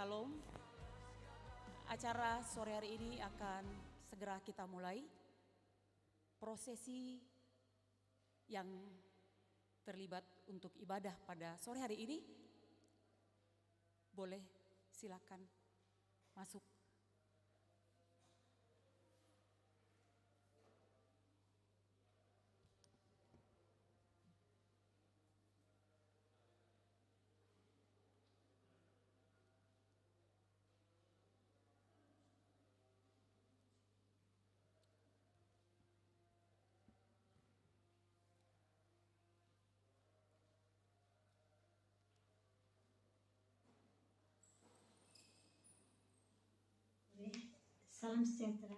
Shalom. Acara sore hari ini akan segera kita mulai. Prosesi yang terlibat untuk ibadah pada sore hari ini, boleh silakan masuk. Salam sejahtera.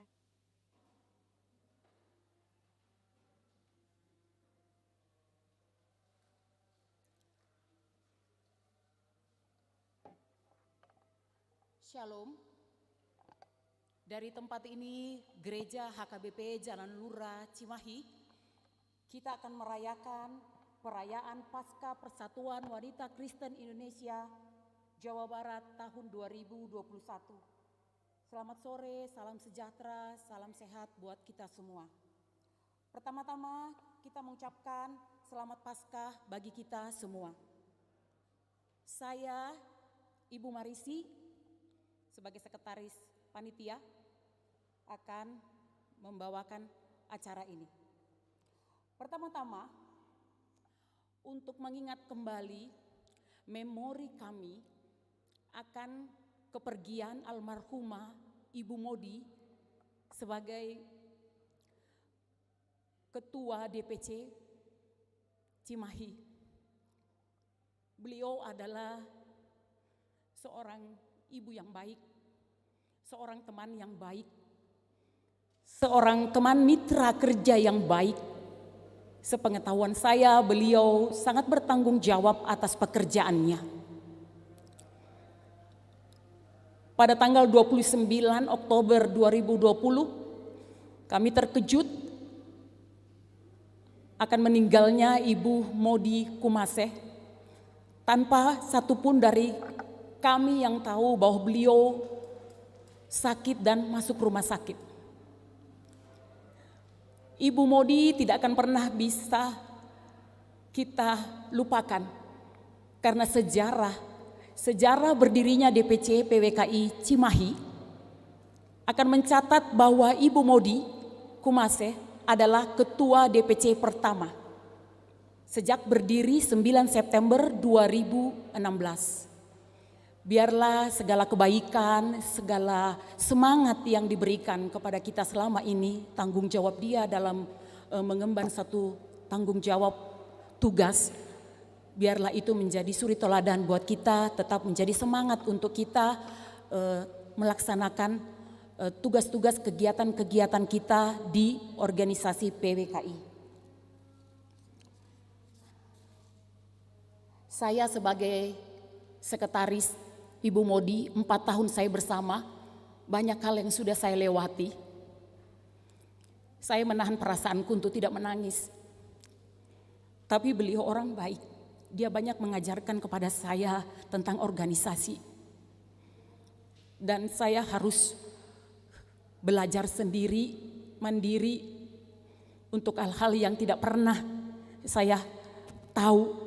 Shalom. Dari tempat ini, Gereja HKBP Jalan Lura Cimahi, kita akan merayakan perayaan Paskah Persatuan Wanita Kristen Indonesia Jawa Barat tahun 2021. Selamat sore, salam sejahtera, salam sehat buat kita semua. Pertama-tama kita mengucapkan selamat Paskah bagi kita semua. Saya Ibu Marisi sebagai sekretaris panitia akan membawakan acara ini. Pertama-tama untuk mengingat kembali memori kami akan kepergian almarhumah Ibu Modi sebagai Ketua DPC Cimahi. Beliau adalah seorang ibu yang baik, seorang teman yang baik, seorang teman mitra kerja yang baik. Sepengetahuan saya, beliau sangat bertanggung jawab atas pekerjaannya. Pada tanggal 29 Oktober 2020, kami terkejut akan meninggalnya Ibu Modi Kumaseh tanpa satupun dari kami yang tahu bahwa beliau sakit dan masuk rumah sakit. Ibu Modi tidak akan pernah bisa kita lupakan karena sejarah berdirinya DPC PWKI Cimahi akan mencatat bahwa Ibu Modi Kumaseh adalah ketua DPC pertama sejak berdiri 9 September 2016. Biarlah segala kebaikan, segala semangat yang diberikan kepada kita selama ini, tanggung jawab dia dalam mengemban satu tanggung jawab tugas, biarlah itu menjadi suri teladan buat kita, tetap menjadi semangat untuk kita melaksanakan tugas-tugas kegiatan-kegiatan kita di organisasi PWKI. Saya sebagai sekretaris Ibu Modi, 4 tahun saya bersama, banyak hal yang sudah saya lewati. Saya menahan perasaanku untuk tidak menangis. Tapi beliau orang baik. Dia banyak mengajarkan kepada saya tentang organisasi. Dan saya harus belajar sendiri, mandiri, untuk hal-hal yang tidak pernah saya tahu.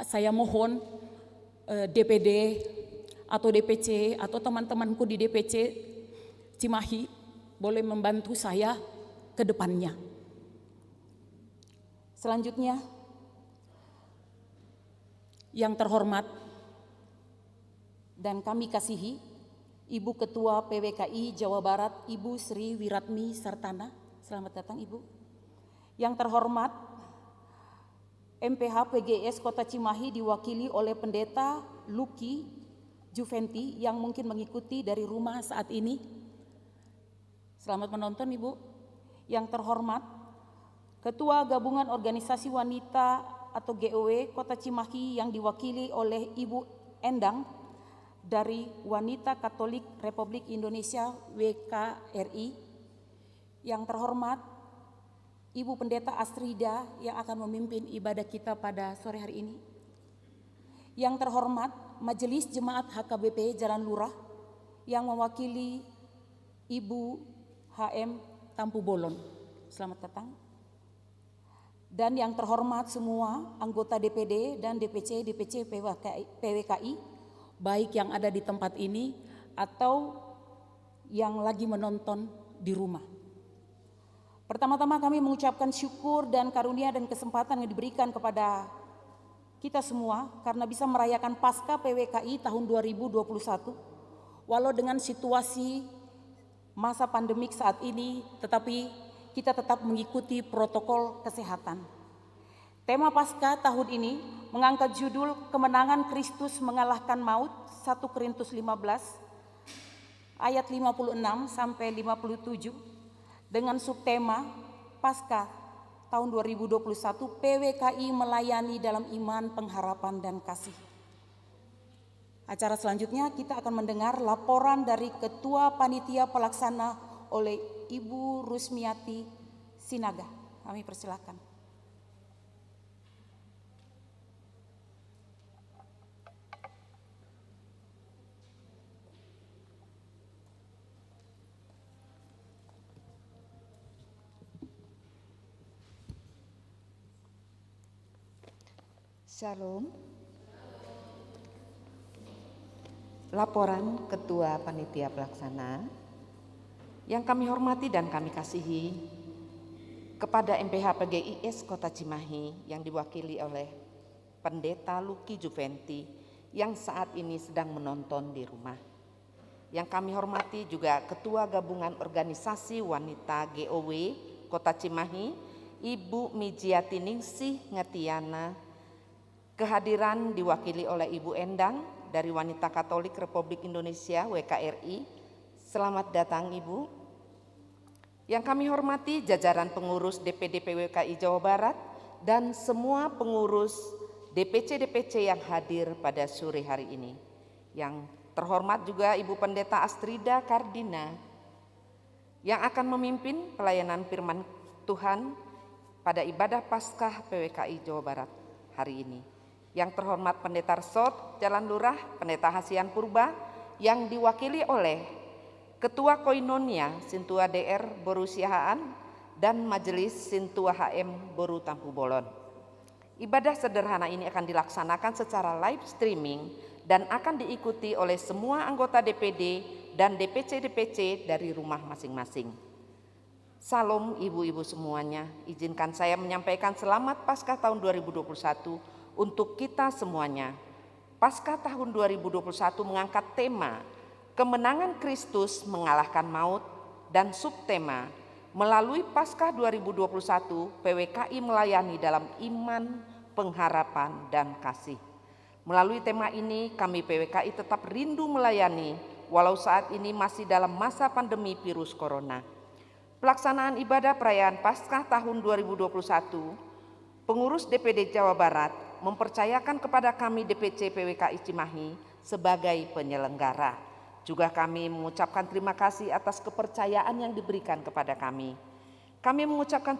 Saya mohon DPD atau DPC atau teman-temanku di DPC Cimahi boleh membantu saya ke depannya. Selanjutnya, yang terhormat dan kami kasihi Ibu Ketua PWKI Jawa Barat, Ibu Sri Wiratmi Sartana. Selamat datang Ibu. Yang terhormat MPH PGS Kota Cimahi diwakili oleh Pendeta Lucky Juventi yang mungkin mengikuti dari rumah saat ini. Selamat menonton Ibu. Yang terhormat Ketua Gabungan Organisasi Wanita atau GOW Kota Cimahi yang diwakili oleh Ibu Endang dari Wanita Katolik Republik Indonesia WKRI. Yang terhormat Ibu Pendeta Asrida yang akan memimpin ibadah kita pada sore hari ini. Yang terhormat Majelis Jemaat HKBP Jalan Lurah yang mewakili Ibu HM Tampu Bolon. Selamat datang. Dan yang terhormat semua anggota DPD dan DPC PWKI, baik yang ada di tempat ini atau yang lagi menonton di rumah. Pertama-tama kami mengucapkan syukur dan karunia dan kesempatan yang diberikan kepada kita semua karena bisa merayakan Pasca PWKI tahun 2021 walau dengan situasi masa pandemik saat ini, tetapi kita tetap mengikuti protokol kesehatan. Tema Pasca tahun ini mengangkat judul Kemenangan Kristus Mengalahkan Maut 1 Korintus 15 ayat 56 sampai 57 dengan subtema Pasca tahun 2021 PWKI melayani dalam iman, pengharapan, dan kasih. Acara selanjutnya kita akan mendengar laporan dari Ketua Panitia Pelaksana oleh Ibu Rusmiati Sinaga. Kami persilakan. Shalom. Laporan Ketua Panitia Pelaksana yang kami hormati dan kami kasihi kepada MPH PGIS Kota Cimahi yang diwakili oleh Pendeta Lucky Juventi yang saat ini sedang menonton di rumah. Yang kami hormati juga Ketua Gabungan Organisasi Wanita GOW Kota Cimahi, Ibu Mijiati Ningsih Ngatiana. Kehadiran diwakili oleh Ibu Endang dari Wanita Katolik Republik Indonesia WKRI. Selamat datang Ibu. Yang kami hormati jajaran pengurus DPD PWKI Jawa Barat dan semua pengurus DPC-DPC yang hadir pada sore hari ini. Yang terhormat juga Ibu Pendeta Astrida Kardina yang akan memimpin pelayanan firman Tuhan pada ibadah Paskah PWKI Jawa Barat hari ini. Yang terhormat Pendeta Resort Jalan Lurah, Pendeta Hasian Purba yang diwakili oleh Ketua Koinonia Sintua DR Boru Siahaan dan Majelis Sintua HM Boru Tampu Bolon. Ibadah sederhana ini akan dilaksanakan secara live streaming dan akan diikuti oleh semua anggota DPD dan DPC-DPC dari rumah masing-masing. Salam ibu-ibu semuanya, izinkan saya menyampaikan selamat Paskah tahun 2021 untuk kita semuanya. Paskah tahun 2021 mengangkat tema Kemenangan Kristus Mengalahkan Maut dan subtema melalui Paskah 2021 PWKI melayani dalam iman, pengharapan, dan kasih. Melalui tema ini kami PWKI tetap rindu melayani walau saat ini masih dalam masa pandemi virus corona. Pelaksanaan ibadah perayaan Paskah tahun 2021, pengurus DPD Jawa Barat mempercayakan kepada kami DPC PWKI Cimahi sebagai penyelenggara. Juga kami mengucapkan terima kasih atas kepercayaan yang diberikan kepada kami. Kami mengucapkan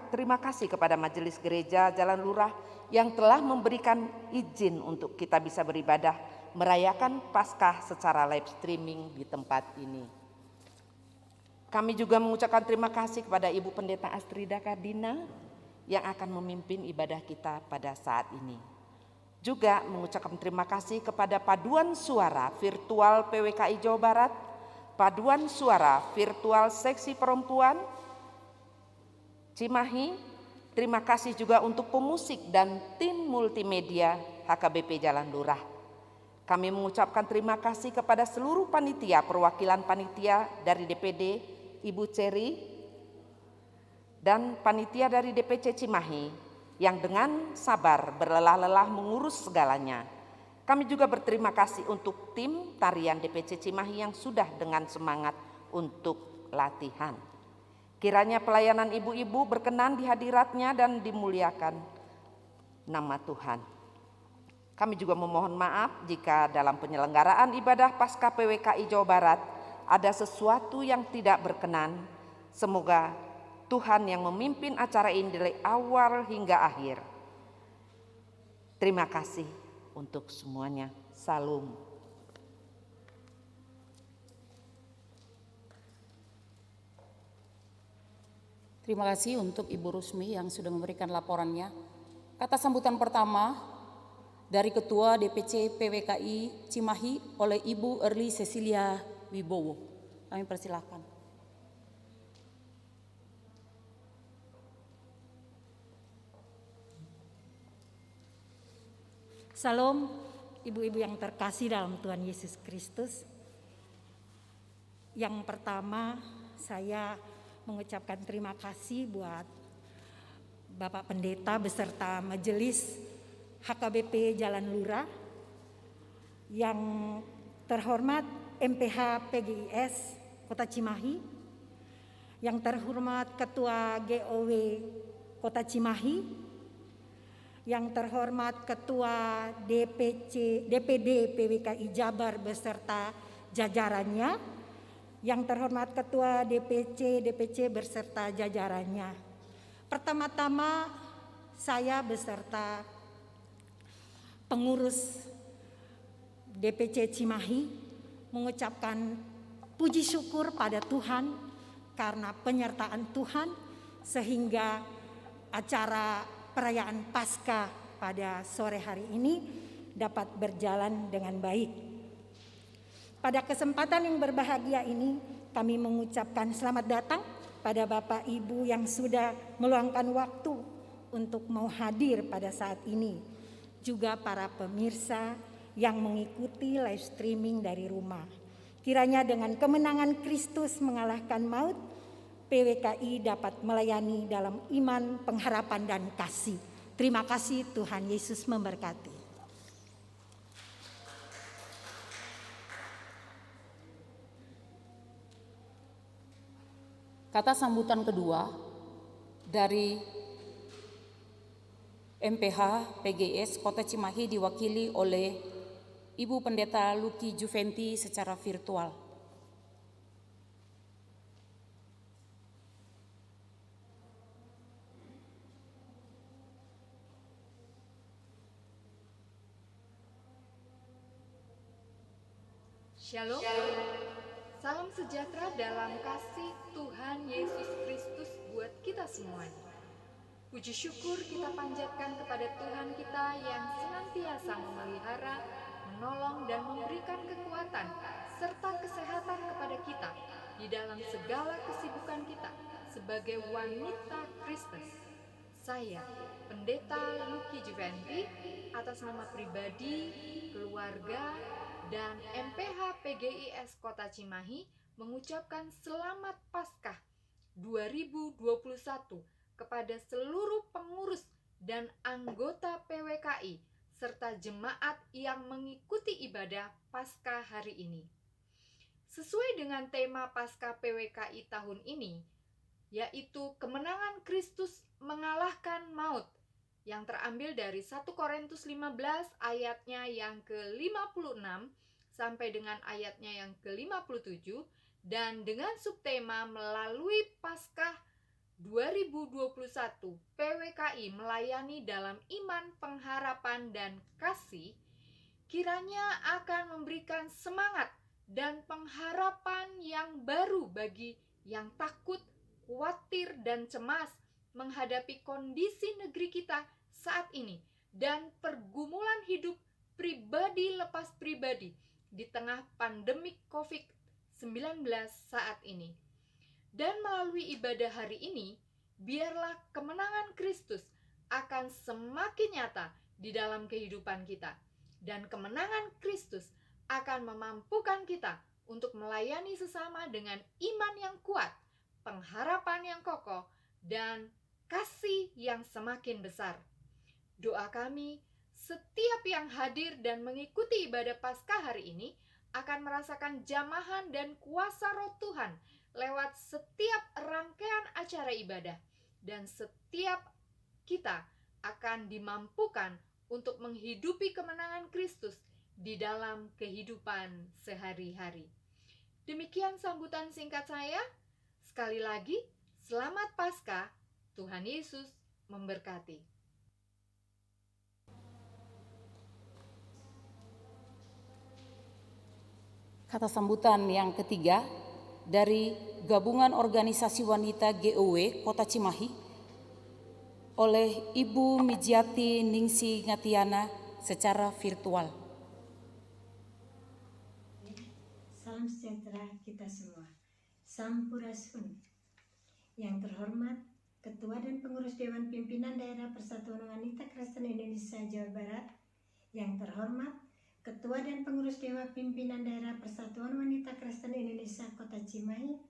terima kasih kepada Majelis Gereja Jalan Lurah yang telah memberikan izin untuk kita bisa beribadah merayakan Paskah secara live streaming di tempat ini. Kami juga mengucapkan terima kasih kepada Ibu Pendeta Astrida Kardina yang akan memimpin ibadah kita pada saat ini. Juga mengucapkan terima kasih kepada Paduan Suara Virtual PWKI Jawa Barat, Paduan Suara Virtual Seksi Perempuan Cimahi. Terima kasih juga untuk pemusik dan tim multimedia HKBP Jalan Lurah. Kami mengucapkan terima kasih kepada seluruh panitia, perwakilan panitia dari DPD, Ibu Ceri, dan panitia dari DPC Cimahi yang dengan sabar berlelah-lelah mengurus segalanya. Kami juga berterima kasih untuk tim tarian DPC Cimahi yang sudah dengan semangat untuk latihan. Kiranya pelayanan ibu-ibu berkenan di hadiratnya dan dimuliakan nama Tuhan. Kami juga memohon maaf jika dalam penyelenggaraan ibadah Paskah PWKI Jawa Barat ada sesuatu yang tidak berkenan. Semoga Tuhan yang memimpin acara ini dari awal hingga akhir. Terima kasih untuk semuanya. Salum. Terima kasih untuk Ibu Rusmi yang sudah memberikan laporannya. Kata sambutan pertama dari Ketua DPC PWKI Cimahi oleh Ibu Erli Cecilia Wibowo. Kami persilahkan. Salam, ibu-ibu yang terkasih dalam Tuhan Yesus Kristus. Yang pertama, saya mengucapkan terima kasih buat Bapak Pendeta beserta Majelis HKBP Jalan Lurah, yang terhormat MPH PGIS Kota Cimahi, yang terhormat Ketua GOW Kota Cimahi, yang terhormat Ketua DPD PWKI Jabar beserta jajarannya, yang terhormat Ketua DPC beserta jajarannya. Pertama-tama saya beserta pengurus DPC Cimahi mengucapkan puji syukur pada Tuhan karena penyertaan Tuhan sehingga acara perayaan Paskah pada sore hari ini dapat berjalan dengan baik. Pada kesempatan yang berbahagia ini, kami mengucapkan selamat datang pada Bapak Ibu yang sudah meluangkan waktu untuk mau hadir pada saat ini. Juga para pemirsa yang mengikuti live streaming dari rumah. Kiranya dengan kemenangan Kristus mengalahkan maut, PWKI dapat melayani dalam iman, pengharapan, dan kasih. Terima kasih, Tuhan Yesus memberkati. Kata sambutan kedua dari MPH PGS Kota Cimahi diwakili oleh Ibu Pendeta Luki Juventi secara virtual. Shalom. Salam sejahtera dalam kasih Tuhan Yesus Kristus buat kita semuanya. Puji syukur kita panjatkan kepada Tuhan kita yang senantiasa memelihara, menolong dan memberikan kekuatan serta kesehatan kepada kita di dalam segala kesibukan kita sebagai wanita Kristen. Saya, Pendeta Luki Juventi, atas nama pribadi, keluarga, dan MPH PGIS Kota Cimahi mengucapkan selamat Paskah 2021 kepada seluruh pengurus dan anggota PWKI serta jemaat yang mengikuti ibadah Paskah hari ini. Sesuai dengan tema Paskah PWKI tahun ini, yaitu kemenangan Kristus mengalahkan maut, yang terambil dari 1 Korintus 15 ayatnya yang ke-56 sampai dengan ayatnya yang ke-57, dan dengan subtema melalui Paskah 2021 PWKI melayani dalam iman, pengharapan, dan kasih, kiranya akan memberikan semangat dan pengharapan yang baru bagi yang takut, khawatir, dan cemas menghadapi kondisi negeri kita saat ini dan pergumulan hidup pribadi lepas pribadi di tengah pandemik COVID-19 saat ini. Dan melalui ibadah hari ini, biarlah kemenangan Kristus akan semakin nyata di dalam kehidupan kita, dan kemenangan Kristus akan memampukan kita untuk melayani sesama dengan iman yang kuat, pengharapan yang kokoh, dan kasih yang semakin besar. Doa kami, setiap yang hadir dan mengikuti ibadah Paskah hari ini akan merasakan jamahan dan kuasa Roh Tuhan lewat setiap rangkaian acara ibadah, dan setiap kita akan dimampukan untuk menghidupi kemenangan Kristus di dalam kehidupan sehari-hari. Demikian sambutan singkat saya. Sekali lagi, selamat Paskah. Tuhan Yesus memberkati. Kata sambutan yang ketiga dari Gabungan Organisasi Wanita GOW Kota Cimahi oleh Ibu Mijiati Ningsi Ngatiana secara virtual. Salam sejahtera kita semua. Sampurasun. Yang terhormat Ketua dan Pengurus Dewan Pimpinan Daerah Persatuan Wanita Kristen Indonesia Jawa Barat, yang terhormat Ketua dan Pengurus Dewan Pimpinan Daerah Persatuan Wanita Kristen Indonesia Kota Cimahi,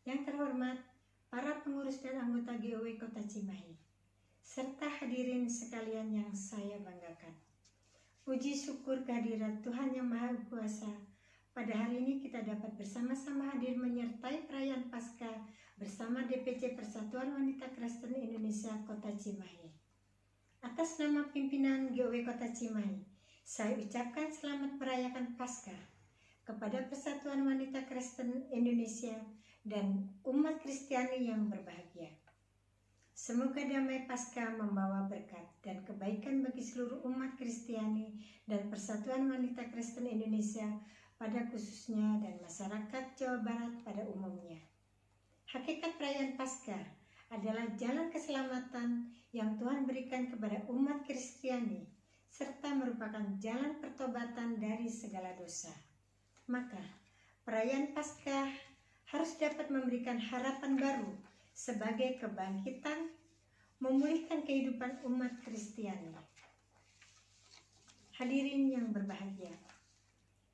yang terhormat para pengurus dan anggota GOW Kota Cimahi, serta hadirin sekalian yang saya banggakan. Puji syukur kehadirat Tuhan Yang Maha Kuasa, pada hari ini kita dapat bersama-sama hadir menyertai perayaan Paskah bersama DPC Persatuan Wanita Kristen Indonesia Kota Cimahi. Atas nama pimpinan GOW Kota Cimahi, saya ucapkan selamat merayakan Paskah kepada Persatuan Wanita Kristen Indonesia dan umat Kristiani yang berbahagia. Semoga damai Paskah membawa berkat dan kebaikan bagi seluruh umat Kristiani dan Persatuan Wanita Kristen Indonesia pada khususnya dan masyarakat Jawa Barat pada umumnya. Hakikat perayaan Paskah adalah jalan keselamatan yang Tuhan berikan kepada umat Kristiani, serta merupakan jalan pertobatan dari segala dosa. Maka, perayaan Paskah harus dapat memberikan harapan baru sebagai kebangkitan, memulihkan kehidupan umat Kristiani. Hadirin yang berbahagia,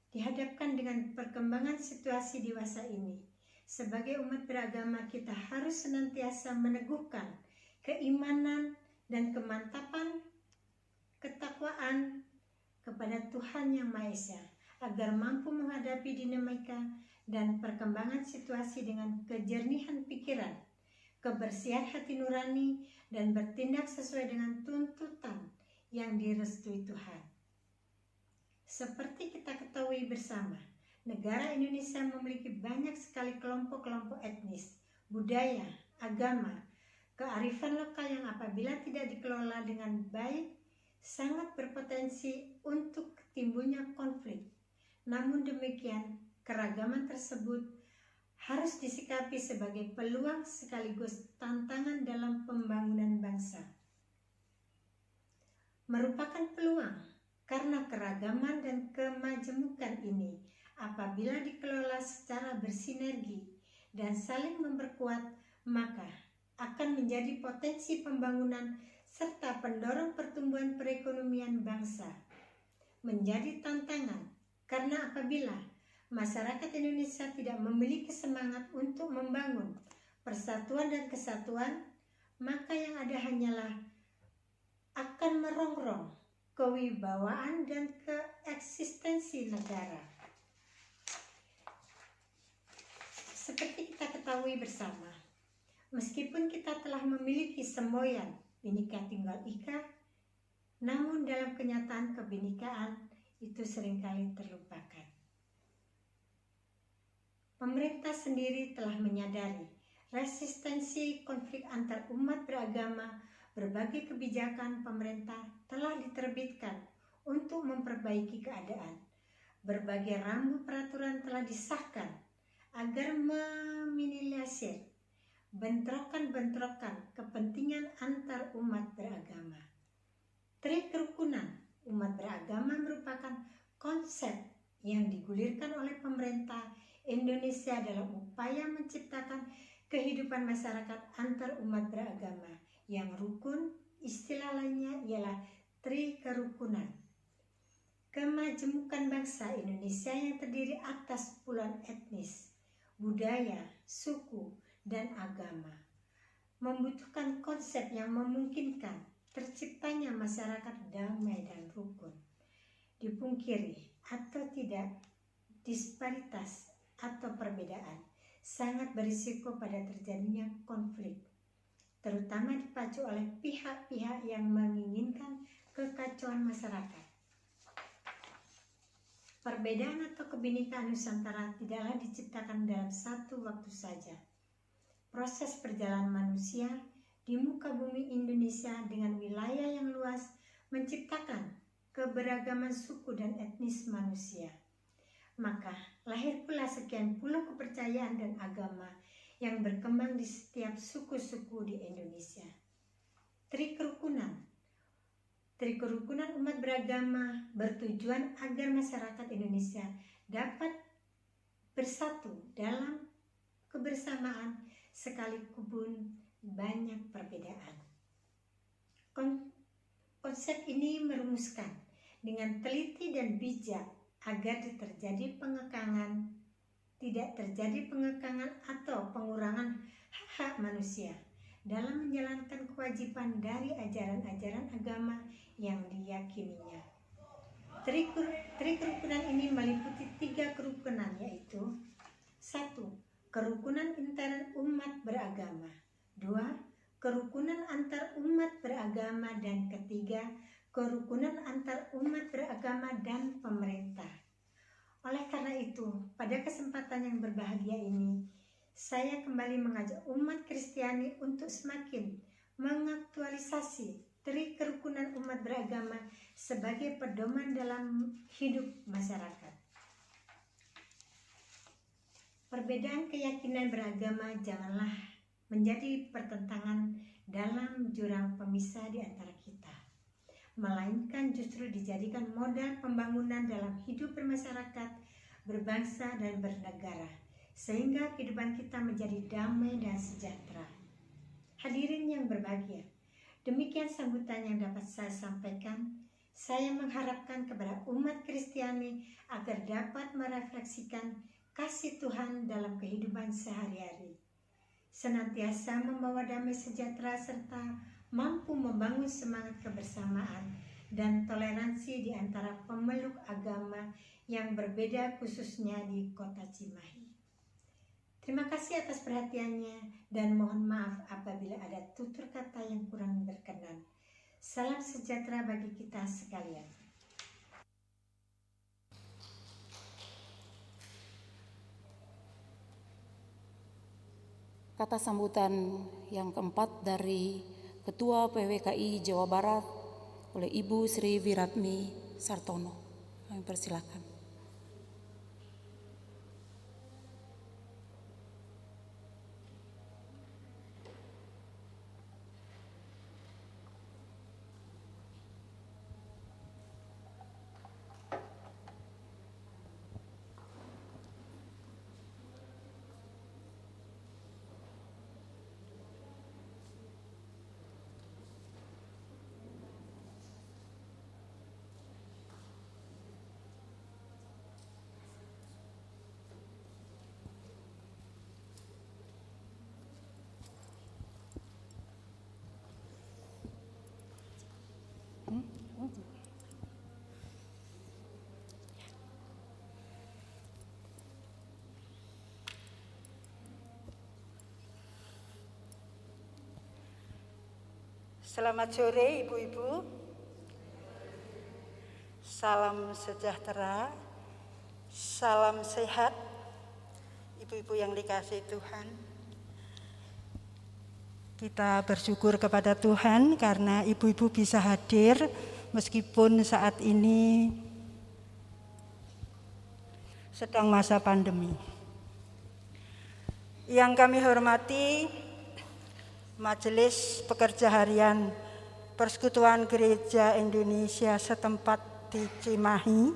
dihadapkan dengan perkembangan situasi dewasa ini, sebagai umat beragama kita harus senantiasa meneguhkan keimanan dan kemantapan ketakwaan kepada Tuhan Yang Maha Esa, agar mampu menghadapi dinamika dan perkembangan situasi dengan kejernihan pikiran, kebersihan hati nurani, dan bertindak sesuai dengan tuntutan yang direstui Tuhan. Seperti kita ketahui bersama, negara Indonesia memiliki banyak sekali kelompok-kelompok etnis, budaya, agama, kearifan lokal yang apabila tidak dikelola dengan baik, sangat berpotensi untuk timbulnya konflik. Namun demikian, keragaman tersebut harus disikapi sebagai peluang sekaligus tantangan dalam pembangunan bangsa. Merupakan peluang karena keragaman dan kemajemukan ini apabila dikelola secara bersinergi dan saling memperkuat, maka akan menjadi potensi pembangunan serta pendorong pertumbuhan perekonomian bangsa. Menjadi tantangan karena apabila masyarakat Indonesia tidak memiliki semangat untuk membangun persatuan dan kesatuan, maka yang ada hanyalah akan merongrong kewibawaan dan keeksistensi negara. Seperti kita ketahui bersama, meskipun kita telah memiliki semboyan Bhinneka Tunggal Ika, namun dalam kenyataan kebinekaan itu seringkali terlupakan. Pemerintah sendiri telah menyadari resistensi konflik antar umat beragama. Berbagai kebijakan pemerintah telah diterbitkan untuk memperbaiki keadaan. Berbagai rambu peraturan telah disahkan agar meminimalisir bentrokan-bentrokan kepentingan antar umat beragama. Trik kerukunan umat beragama merupakan konsep yang digulirkan oleh pemerintah Indonesia dalam upaya menciptakan kehidupan masyarakat antar umat beragama yang rukun. Istilah lainnya ialah tri kerukunan. Kemajemukan bangsa Indonesia yang terdiri atas puluhan etnis, budaya, suku, dan agama membutuhkan konsep yang memungkinkan terciptanya masyarakat damai dan rukun. Dipungkiri atau tidak, disparitas atau perbedaan sangat berisiko pada terjadinya konflik, terutama dipacu oleh pihak-pihak yang menginginkan kekacauan masyarakat. Perbedaan atau kebinekaan Nusantara tidaklah diciptakan dalam satu waktu saja. Proses perjalanan manusia di muka bumi Indonesia dengan wilayah yang luas menciptakan keberagaman suku dan etnis manusia. Maka lahir pula sekian puluh kepercayaan dan agama yang berkembang di setiap suku-suku di Indonesia. Trikerukunan umat beragama bertujuan agar masyarakat Indonesia dapat bersatu dalam kebersamaan sekalipun banyak perbedaan. Konsep ini merumuskan dengan teliti dan bijak agar tidak terjadi pengekangan atau pengurangan hak-hak manusia dalam menjalankan kewajiban dari ajaran-ajaran agama yang diyakininya. Trikerukunan ini meliputi 3 kerukunan, yaitu 1. Kerukunan intern umat beragama, 2. Kerukunan antar umat beragama, dan ketiga, kerukunan antar umat beragama dan pemerintah. Oleh karena itu, pada kesempatan yang berbahagia ini, saya kembali mengajak umat Kristiani untuk semakin mengaktualisasi trikerukunan umat beragama sebagai pedoman dalam hidup masyarakat. Perbedaan keyakinan beragama janganlah menjadi pertentangan dalam jurang pemisah di antara kita, melainkan justru dijadikan modal pembangunan dalam hidup bermasyarakat, berbangsa, dan bernegara, sehingga kehidupan kita menjadi damai dan sejahtera. Hadirin yang berbahagia, demikian sambutan yang dapat saya sampaikan. Saya mengharapkan kepada umat Kristiani agar dapat merefleksikan kasih Tuhan dalam kehidupan sehari-hari, senantiasa membawa damai sejahtera serta mampu membangun semangat kebersamaan dan toleransi di antara pemeluk agama yang berbeda, khususnya di Kota Cimahi. Terima kasih atas perhatiannya dan mohon maaf apabila ada tutur kata yang kurang berkenan. Salam sejahtera bagi kita sekalian. Kata sambutan yang keempat dari Ketua PWKI Jawa Barat oleh Ibu Sri Wiratmi Sartono. Kami persilakan. Selamat sore Ibu-ibu. Salam sejahtera, salam sehat Ibu-ibu yang dikasihi Tuhan. Kita bersyukur kepada Tuhan karena Ibu-ibu bisa hadir meskipun saat ini sedang masa pandemi. Yang kami hormati Majelis Pekerja Harian Persekutuan Gereja Indonesia setempat di Cimahi,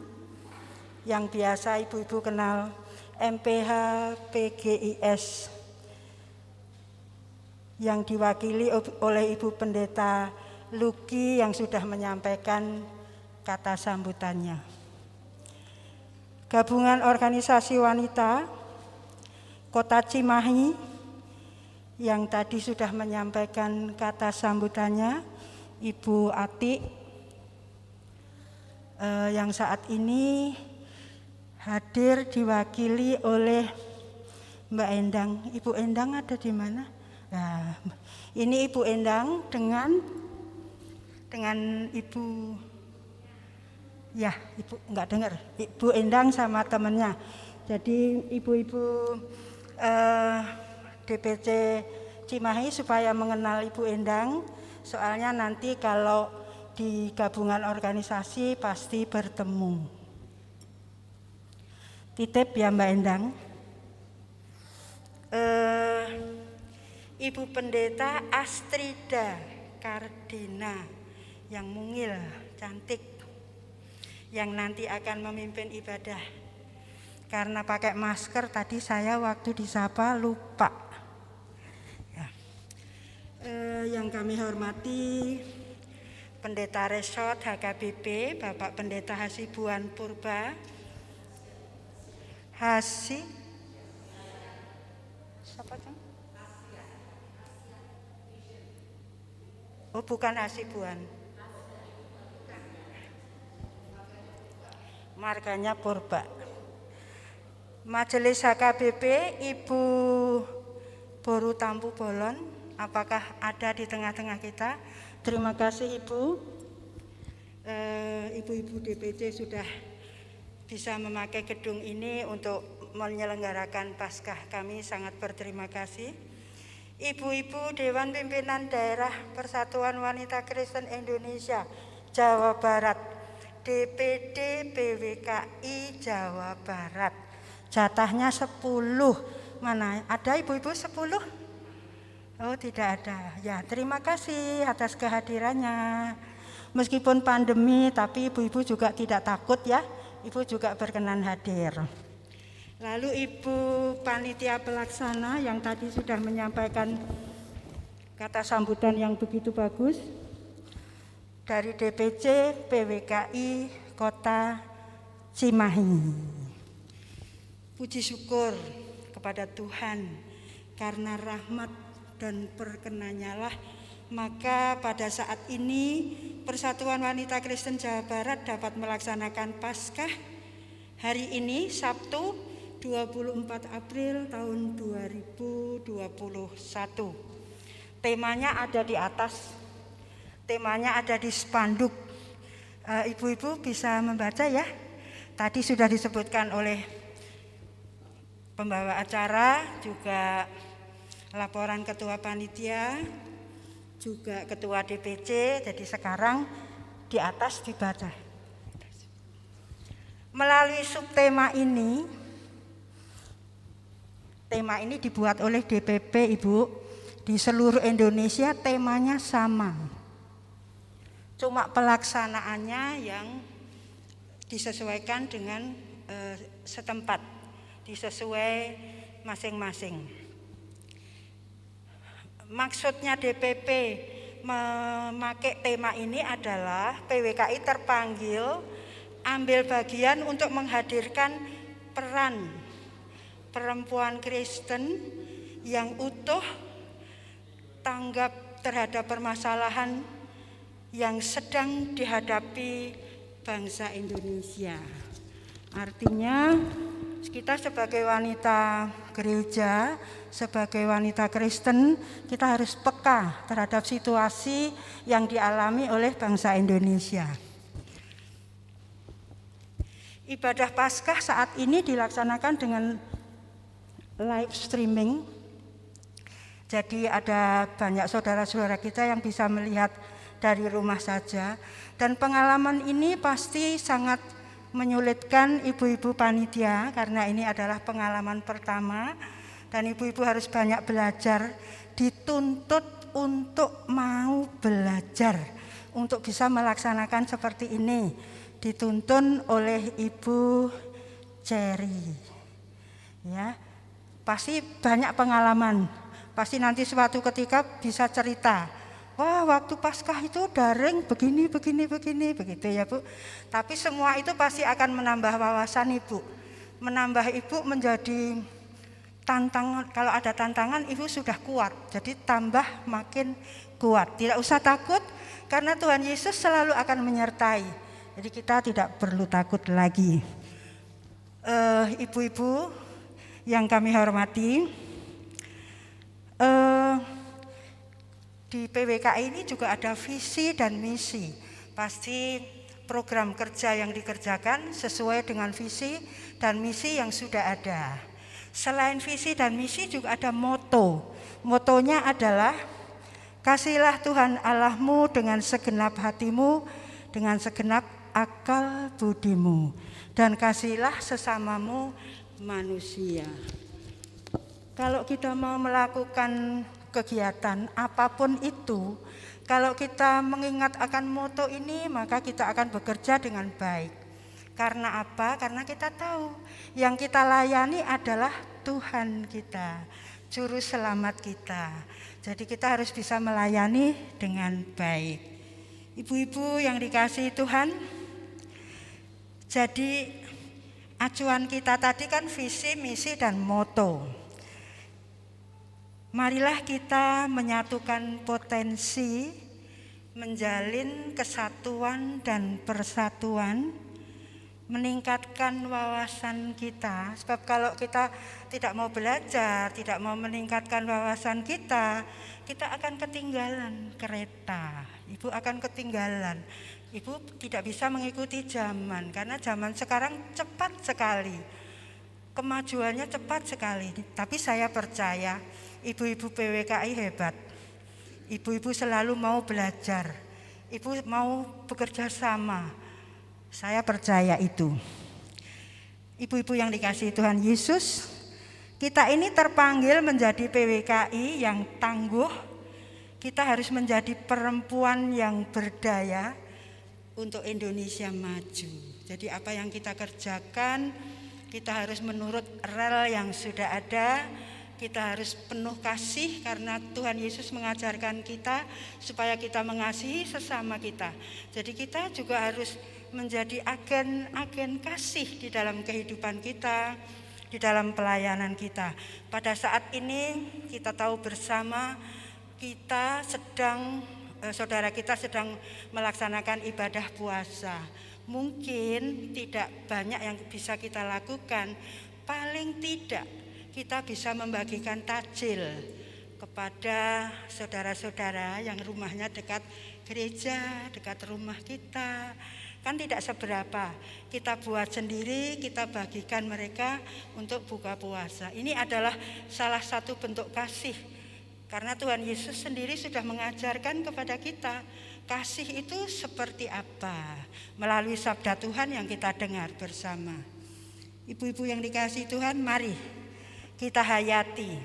yang biasa ibu-ibu kenal MPH PGIS, yang diwakili oleh Ibu Pendeta Luki yang sudah menyampaikan kata sambutannya. Gabungan Organisasi Wanita Kota Cimahi yang tadi sudah menyampaikan kata sambutannya, Ibu Ati, yang saat ini hadir diwakili oleh Mbak Endang. Ibu Endang ada di mana? Nah, ini Ibu Endang dengan Ibu, ya Ibu nggak dengar, Ibu Endang sama temannya. Jadi ibu-ibu DPC Cimahi supaya mengenal Ibu Endang, soalnya nanti kalau di gabungan organisasi pasti bertemu. titip ya Mbak Endang. Ibu Pendeta Astrida Kardina yang mungil, cantik, yang nanti akan memimpin ibadah. Karena pakai masker tadi saya waktu disapa lupa. Ya. Yang kami hormati Pendeta Resort HKBP, Bapak Pendeta Hasibuan Purba, siapa tuh? Oh bukan Hasibuan, marganya Purba. Majelis HKBP, Ibu Boru Tampu Bolon, apakah ada di tengah-tengah kita? Terima kasih Ibu. Ibu-ibu DPC sudah bisa memakai gedung ini untuk menyelenggarakan Paskah, kami sangat berterima kasih. Ibu-ibu Dewan Pimpinan Daerah Persatuan Wanita Kristen Indonesia Jawa Barat, DPD PWKI Jawa Barat, jatahnya 10. Mana ada ibu-ibu 10? Oh tidak ada. Ya terima kasih atas kehadirannya. Meskipun pandemi tapi ibu-ibu juga tidak takut ya. Ibu juga berkenan hadir. Lalu Ibu Panitia Pelaksana yang tadi sudah menyampaikan kata sambutan yang begitu bagus dari DPC PWKI Kota Cimahi. Puji syukur kepada Tuhan karena rahmat dan perkenannya lah, maka pada saat ini Persatuan Wanita Kristen Jawa Barat dapat melaksanakan Paskah hari ini Sabtu 24 April tahun 2021. Temanya ada di atas, temanya ada di spanduk. Ibu-ibu bisa membaca ya. Tadi sudah disebutkan oleh pembawa acara, juga laporan ketua panitia, juga ketua DPC. Jadi sekarang di atas dibaca. Melalui subtema ini, tema ini dibuat oleh DPP Ibu, di seluruh Indonesia temanya sama. Cuma pelaksanaannya yang disesuaikan dengan setempat, disesuai masing-masing. Maksudnya DPP memakai tema ini adalah PWKI terpanggil ambil bagian untuk menghadirkan peran perempuan Kristen yang utuh, tanggap terhadap permasalahan yang sedang dihadapi bangsa Indonesia. Artinya kita sebagai wanita gereja, sebagai wanita Kristen, kita harus peka terhadap situasi yang dialami oleh bangsa Indonesia. Ibadah Paskah saat ini dilaksanakan dengan live streaming. Jadi ada banyak saudara-saudara kita yang bisa melihat dari rumah saja. Dan pengalaman ini pasti sangat menyulitkan ibu-ibu panitia karena ini adalah pengalaman pertama dan ibu-ibu harus banyak belajar, dituntut untuk mau belajar untuk bisa melaksanakan seperti ini. Dituntun oleh Ibu Cherry. Ya. Pasti banyak pengalaman, pasti nanti suatu ketika bisa cerita, wah waktu Paskah itu daring begini, begitu ya Bu. Tapi semua itu pasti akan menambah wawasan Ibu, menambah Ibu menjadi tantangan. Kalau ada tantangan Ibu sudah kuat, jadi tambah makin kuat. Tidak usah takut karena Tuhan Yesus selalu akan menyertai, jadi kita tidak perlu takut lagi. Ibu-ibu yang kami hormati, di PWKI ini juga ada visi dan misi. Pasti program kerja yang dikerjakan sesuai dengan visi dan misi yang sudah ada. Selain visi dan misi juga ada moto. Motonya adalah kasihilah Tuhan Allahmu dengan segenap hatimu, dengan segenap akal budimu, dan kasihilah sesamamu manusia. Kalau kita mau melakukan kegiatan apapun itu, kalau kita mengingat akan moto ini, maka kita akan bekerja dengan baik. Karena apa? Karena kita tahu yang kita layani adalah Tuhan kita, Juru Selamat kita. Jadi kita harus bisa melayani dengan baik. Ibu-ibu yang dikasihi Tuhan, jadi acuan kita tadi kan visi, misi, dan moto. Marilah kita menyatukan potensi, menjalin kesatuan dan persatuan, meningkatkan wawasan kita. Sebab kalau kita tidak mau belajar, tidak mau meningkatkan wawasan kita, kita akan ketinggalan kereta. Ibu akan ketinggalan. Ibu tidak bisa mengikuti zaman, karena zaman sekarang cepat sekali. Kemajuannya cepat sekali. Tapi saya percaya ibu-ibu PWKI hebat. Ibu-ibu selalu mau belajar. Ibu mau bekerja sama. Saya percaya itu. Ibu-ibu yang dikasihi Tuhan Yesus, kita ini terpanggil menjadi PWKI yang tangguh. Kita harus menjadi perempuan yang berdaya untuk Indonesia maju. Jadi apa yang kita kerjakan, kita harus menurut rel yang sudah ada. Kita harus penuh kasih karena Tuhan Yesus mengajarkan kita supaya kita mengasihi sesama kita. Jadi kita juga harus menjadi agen-agen kasih di dalam kehidupan kita, di dalam pelayanan kita. Pada saat ini kita tahu bersama saudara kita sedang melaksanakan ibadah puasa. Mungkin tidak banyak yang bisa kita lakukan, paling tidak kita bisa membagikan takjil kepada saudara-saudara yang rumahnya dekat gereja, dekat rumah kita. Kan tidak seberapa, kita buat sendiri, kita bagikan mereka untuk buka puasa. Ini adalah salah satu bentuk kasih, karena Tuhan Yesus sendiri sudah mengajarkan kepada kita kasih itu seperti apa melalui sabda Tuhan yang kita dengar bersama. Ibu-ibu yang dikasihi Tuhan, mari kita hayati,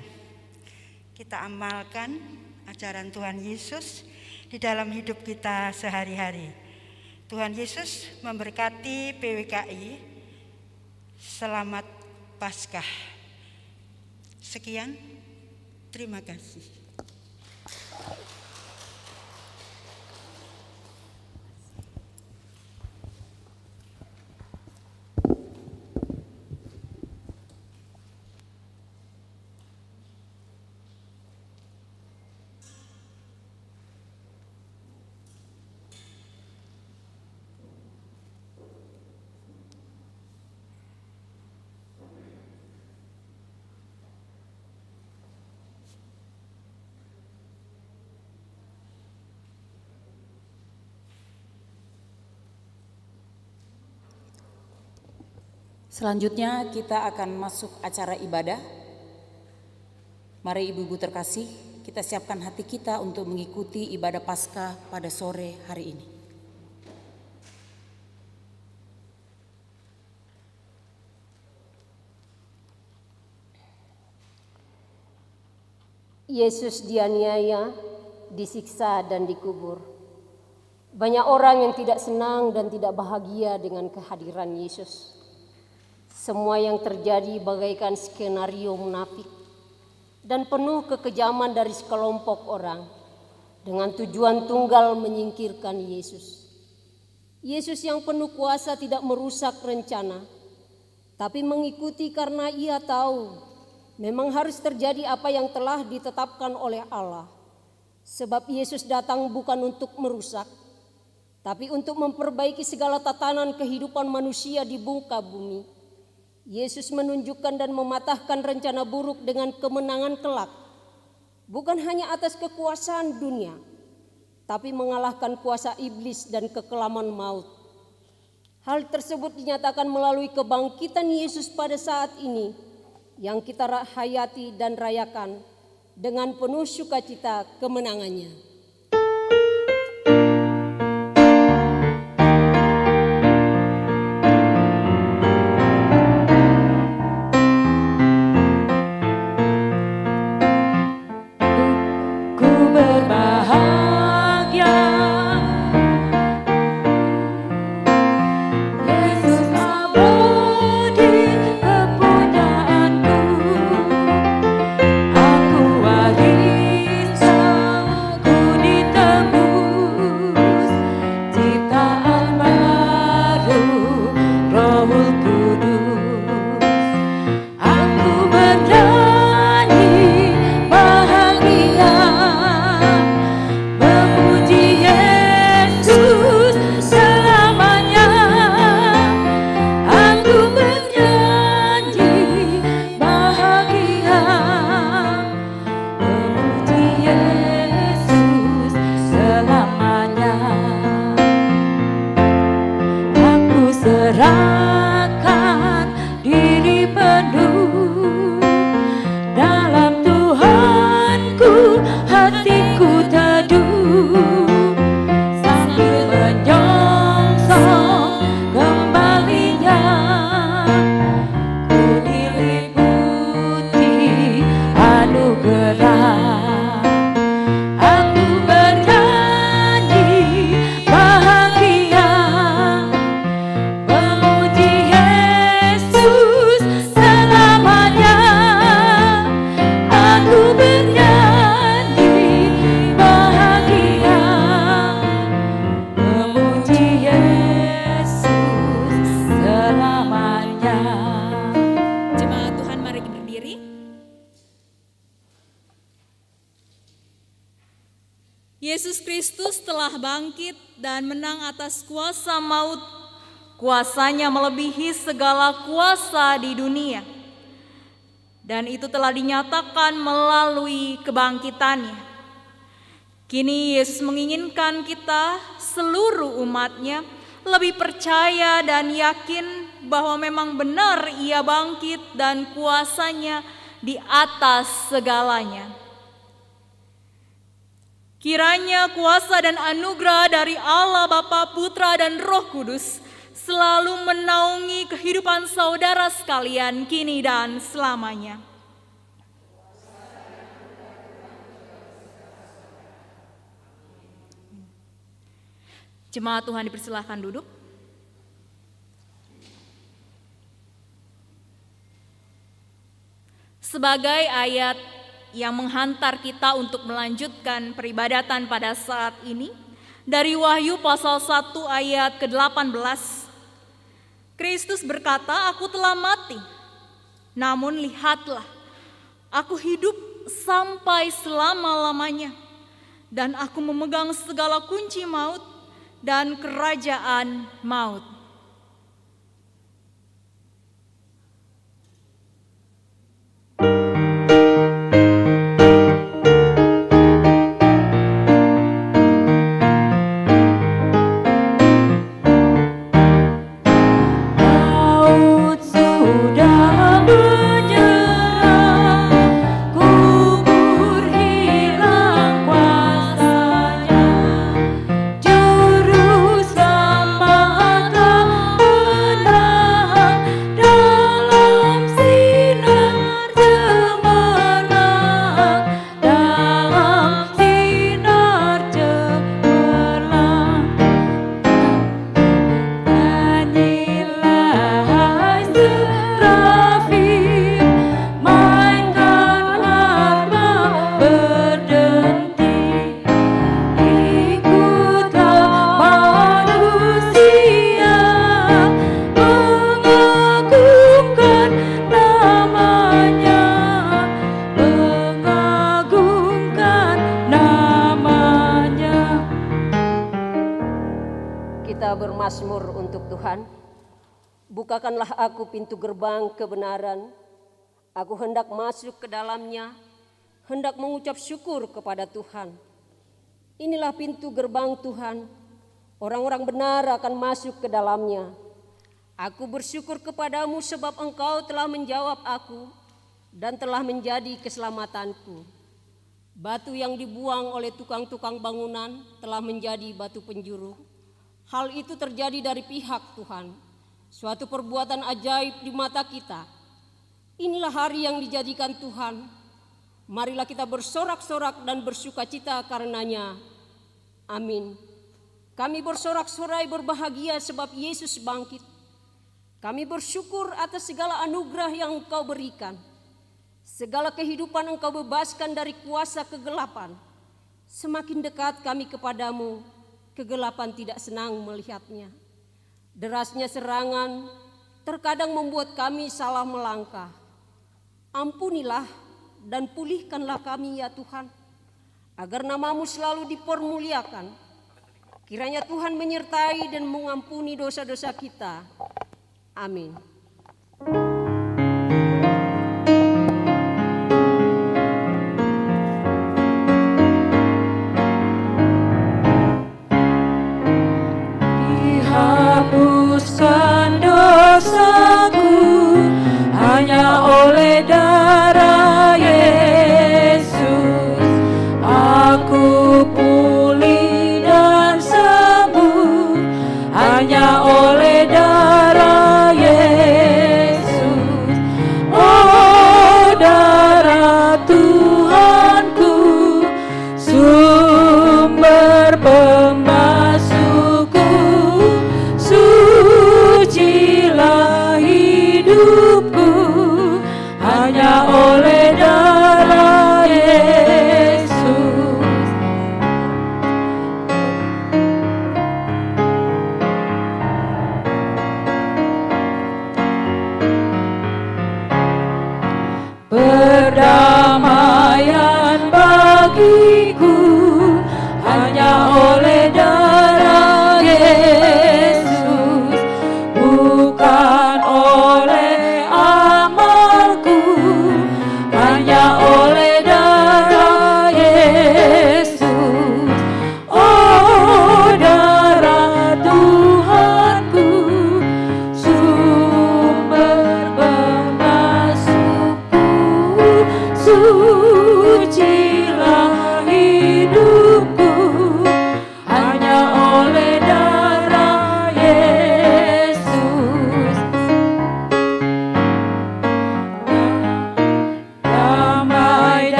kita amalkan ajaran Tuhan Yesus di dalam hidup kita sehari-hari. Tuhan Yesus memberkati PWKI. Selamat Paskah. Sekian, terima kasih. Selanjutnya kita akan masuk acara ibadah. Mari ibu-ibu terkasih, kita siapkan hati kita untuk mengikuti ibadah Paskah pada sore hari ini. Yesus dianiaya, disiksa dan dikubur. Banyak orang yang tidak senang dan tidak bahagia dengan kehadiran Yesus. Semua yang terjadi bagaikan skenario munafik dan penuh kekejaman dari sekelompok orang dengan tujuan tunggal menyingkirkan Yesus. Yesus yang penuh kuasa tidak merusak rencana, tapi mengikuti karena ia tahu memang harus terjadi apa yang telah ditetapkan oleh Allah. Sebab Yesus datang bukan untuk merusak, tapi untuk memperbaiki segala tatanan kehidupan manusia di muka bumi. Yesus menunjukkan dan mematahkan rencana buruk dengan kemenangan kelak, bukan hanya atas kekuasaan dunia, tapi mengalahkan kuasa iblis dan kekelaman maut. Hal tersebut dinyatakan melalui kebangkitan Yesus pada saat ini, yang kita hayati dan rayakan dengan penuh sukacita kemenangannya. Yesus Kristus telah bangkit dan menang atas kuasa maut. Kuasanya melebihi segala kuasa di dunia. Dan itu telah dinyatakan melalui kebangkitannya. Kini Yesus menginginkan kita, seluruh umatnya, lebih percaya dan yakin bahwa memang benar Ia bangkit dan kuasanya di atas segalanya. Kiranya kuasa dan anugerah dari Allah Bapa, Putra, dan Roh Kudus selalu menaungi kehidupan saudara sekalian kini dan selamanya. Jemaat Tuhan dipersilahkan duduk. Sebagai ayat yang menghantar kita untuk melanjutkan peribadatan pada saat ini, dari Wahyu pasal 1 ayat ke-18, Kristus berkata, "Aku telah mati, namun lihatlah, aku hidup sampai selama-lamanya, dan aku memegang segala kunci maut dan kerajaan maut." Bermazmur untuk Tuhan. Bukakanlah aku pintu gerbang kebenaran, aku hendak masuk ke dalamnya, hendak mengucap syukur kepada Tuhan. Inilah pintu gerbang Tuhan, orang-orang benar akan masuk ke dalamnya. Aku bersyukur kepadamu sebab Engkau telah menjawab aku dan telah menjadi keselamatanku. Batu yang dibuang oleh tukang-tukang bangunan telah menjadi batu penjuru. Hal itu terjadi dari pihak Tuhan, suatu perbuatan ajaib di mata kita. Inilah hari yang dijadikan Tuhan. Marilah kita bersorak-sorak dan bersukacita karenanya. Amin. Kami bersorak-sorai berbahagia sebab Yesus bangkit. Kami bersyukur atas segala anugerah yang Engkau berikan. Segala kehidupan Engkau bebaskan dari kuasa kegelapan. Semakin dekat kami kepadamu, kegelapan tidak senang melihatnya. Derasnya serangan terkadang membuat kami salah melangkah. Ampunilah dan pulihkanlah kami ya Tuhan, agar nama-Mu selalu dipermuliakan. Kiranya Tuhan menyertai dan mengampuni dosa-dosa kita. Amin. Hapuskan dosaku hanya oleh darah Yesus. Aku pulih dan sembuh hanya oleh darah Yesus.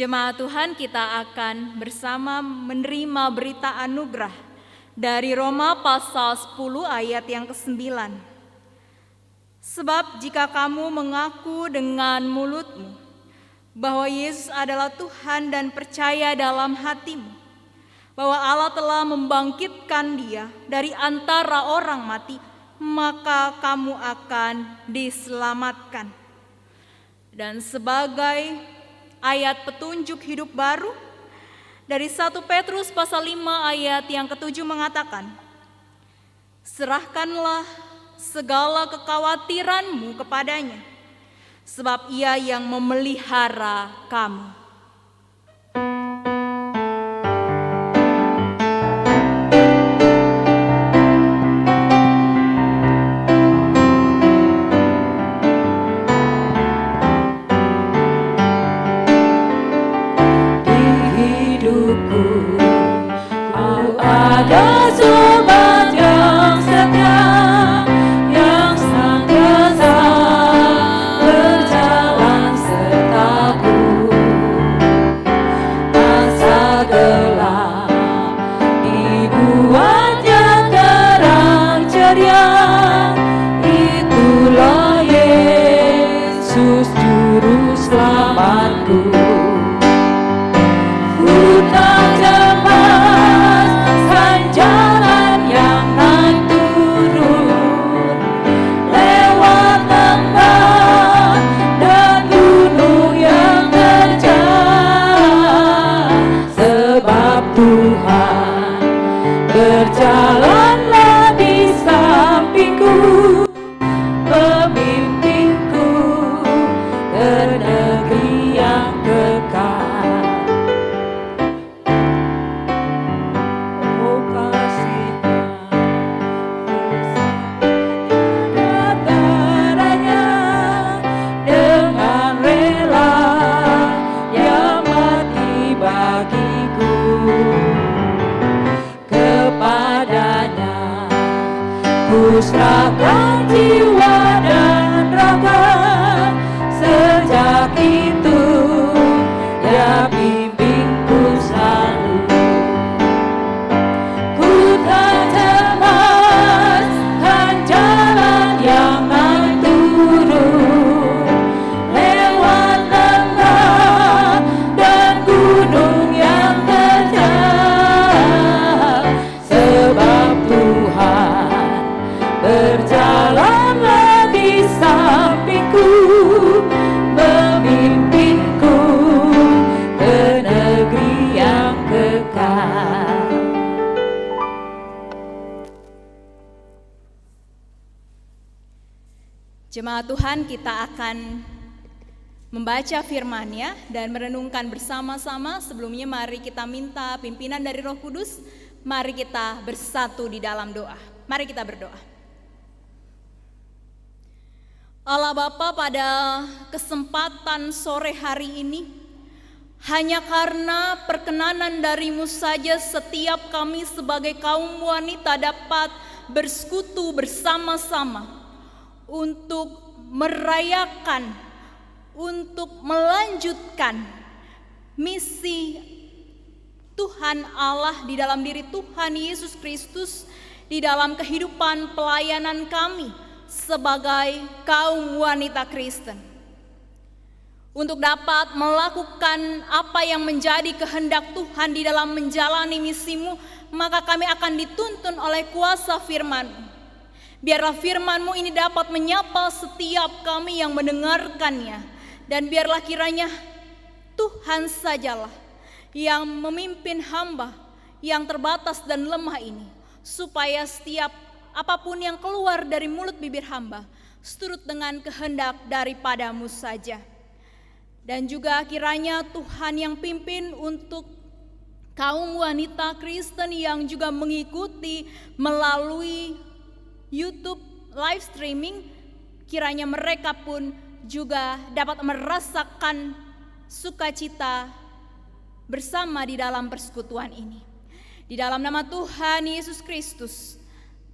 Jemaat Tuhan, kita akan bersama menerima berita anugerah dari Roma pasal 10 ayat yang ke-9. Sebab jika kamu mengaku dengan mulutmu bahwa Yesus adalah Tuhan dan percaya dalam hatimu bahwa Allah telah membangkitkan Dia dari antara orang mati, maka kamu akan diselamatkan. Dan sebagai ayat petunjuk hidup baru dari 1 Petrus pasal 5 ayat yang ke-7 mengatakan, serahkanlah segala kekhawatiranmu kepadanya, sebab Ia yang memelihara kamu. Ada sobat yang setia, yang senantiasa berjalan sertaku. Masa gelap dibuatnya terang ceria, itulah Yesus juru selamatku. Berjalanlah di sampingku, memimpinku ke negeri yang kekal. Oh kasih-Nya bersamanya dengan rela Dia mati bagiku. Kepadanya ku serahkan jiwa dan raga, sejak itu Dia bimbingku selalu. Ku tak cemas kan jalan yang naik turun, lewat lembah dan gunung yang terjal, sebab Tuhan berjalanlah di sampingku, memimpinku ke negeri yang kekal. Jemaat Tuhan, kita akan membaca firman-Nya dan merenungkan bersama-sama. Sebelumnya mari kita minta pimpinan dari Roh Kudus. Mari kita bersatu di dalam doa. Mari kita berdoa. Allah Bapa, pada kesempatan sore hari ini, hanya karena perkenanan dari-Mu saja setiap kami sebagai kaum wanita dapat bersekutu bersama-sama untuk merayakan, untuk melanjutkan misi Tuhan Allah di dalam diri Tuhan Yesus Kristus, di dalam kehidupan pelayanan kami sebagai kaum wanita Kristen. Untuk dapat melakukan apa yang menjadi kehendak Tuhan di dalam menjalani misi-Mu, maka kami akan dituntun oleh kuasa firman-Mu. Biarlah firman-Mu ini dapat menyapa setiap kami yang mendengarkannya, dan biarlah kiranya Tuhan sajalah yang memimpin hamba yang terbatas dan lemah ini, supaya setiap apapun yang keluar dari mulut bibir hamba seturut dengan kehendak daripada-Mu saja. Dan juga kiranya Tuhan yang pimpin untuk kaum wanita Kristen yang juga mengikuti melalui YouTube live streaming, kiranya mereka pun juga dapat merasakan sukacita bersama di dalam persekutuan ini. Di dalam nama Tuhan Yesus Kristus,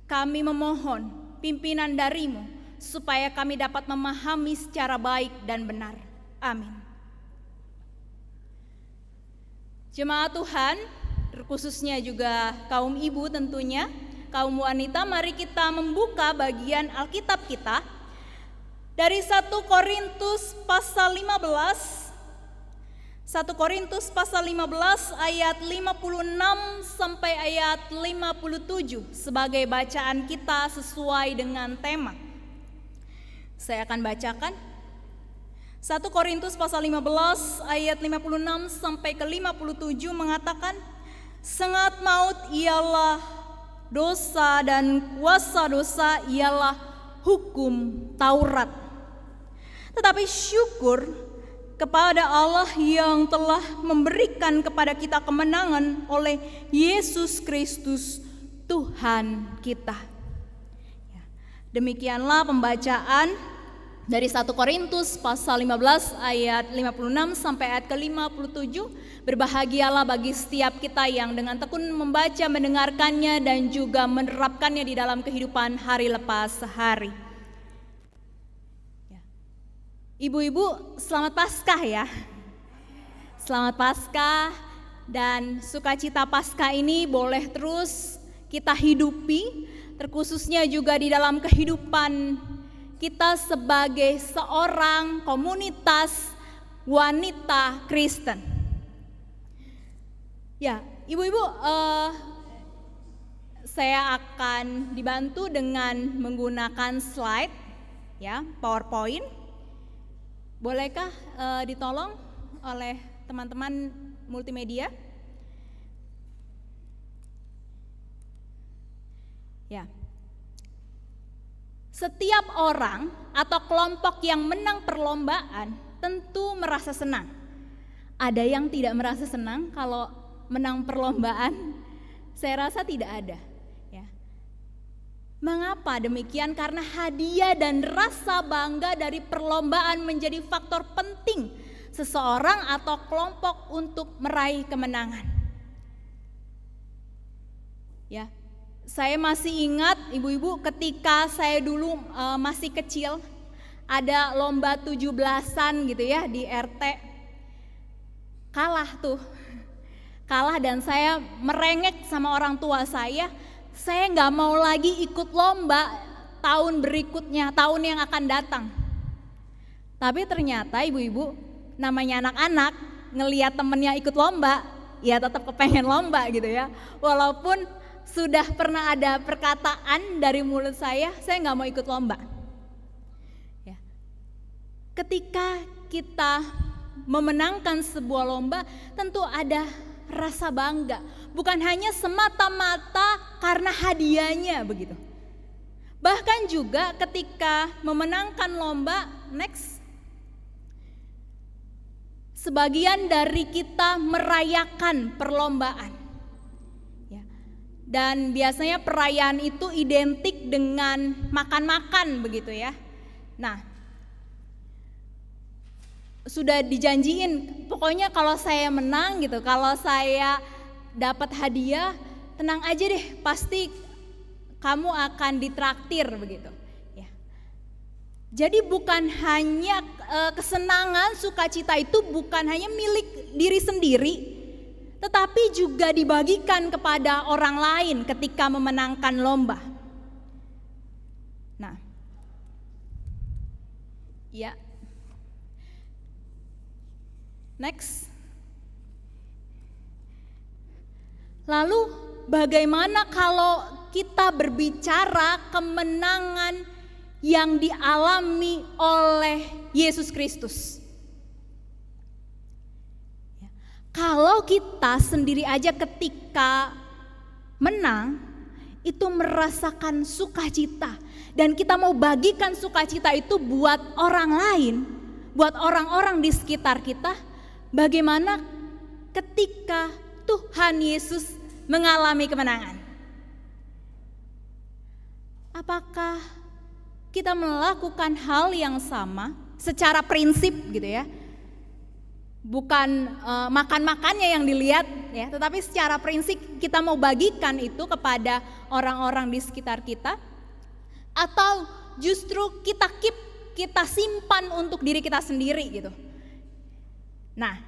kami memohon pimpinan dari-Mu supaya kami dapat memahami secara baik dan benar. Amin. Jemaat Tuhan, khususnya juga kaum ibu tentunya, kaum wanita, mari kita membuka bagian Alkitab kita dari 1 Korintus pasal 15. 1 Korintus pasal 15 ayat 56 sampai ayat 57 sebagai bacaan kita sesuai dengan tema. Saya akan bacakan 1 Korintus pasal 15 ayat 56 sampai ke 57 mengatakan, sengat maut ialah dosa dan kuasa dosa ialah hukum Taurat. Tetapi syukur kepada Allah yang telah memberikan kepada kita kemenangan oleh Yesus Kristus Tuhan kita. Demikianlah pembacaan dari 1 Korintus pasal 15 ayat 56 sampai ayat ke-57. Berbahagialah bagi setiap kita yang dengan tekun membaca, mendengarkannya dan juga menerapkannya di dalam kehidupan hari lepas hari. Ibu-ibu, selamat Paskah ya. Selamat Paskah, dan sukacita Paskah ini boleh terus kita hidupi, terkhususnya juga di dalam kehidupan kita sebagai seorang komunitas wanita Kristen. Ya, ibu-ibu, saya akan dibantu dengan menggunakan slide, ya, PowerPoint. Bolehkah ditolong oleh teman-teman multimedia? Ya. Setiap orang atau kelompok yang menang perlombaan tentu merasa senang. Ada yang tidak merasa senang kalau menang perlombaan? Saya rasa tidak ada. Ya. Mengapa demikian? Karena hadiah dan rasa bangga dari perlombaan menjadi faktor penting seseorang atau kelompok untuk meraih kemenangan. Ya. Saya masih ingat ibu-ibu ketika saya dulu masih kecil, ada lomba 17-an gitu ya di RT. Kalah tuh, kalah dan saya merengek sama orang tua saya nggak mau lagi ikut lomba tahun berikutnya, tahun yang akan datang. Tapi ternyata ibu-ibu, namanya anak-anak, ngelihat temennya ikut lomba, ya tetap kepengen lomba gitu ya. Walaupun sudah pernah ada perkataan dari mulut saya nggak mau ikut lomba. Ya. Ketika kita memenangkan sebuah lomba, tentu ada rasa bangga. Bukan hanya semata-mata karena hadiahnya begitu. Bahkan juga ketika memenangkan lomba, sebagian dari kita merayakan perlombaan. Dan biasanya perayaan itu identik dengan makan-makan begitu ya. Nah, sudah dijanjiin pokoknya kalau saya menang gitu, kalau saya dapat hadiah, tenang aja deh, pasti kamu akan ditraktir begitu ya. Jadi bukan hanya kesenangan, sukacita itu bukan hanya milik diri sendiri, tetapi juga dibagikan kepada orang lain ketika memenangkan lomba. Nah, ya, next. Lalu bagaimana kalau kita berbicara kemenangan yang dialami oleh Yesus Kristus? Kalau kita sendiri aja ketika menang itu merasakan sukacita dan kita mau bagikan sukacita itu buat orang lain, buat orang-orang di sekitar kita, bagaimana ketika Tuhan Yesus mengalami kemenangan? Apakah kita melakukan hal yang sama secara prinsip gitu ya? Bukan makan-makannya yang dilihat ya, tetapi secara prinsip kita mau bagikan itu kepada orang-orang di sekitar kita, atau justru kita simpan untuk diri kita sendiri gitu. Nah,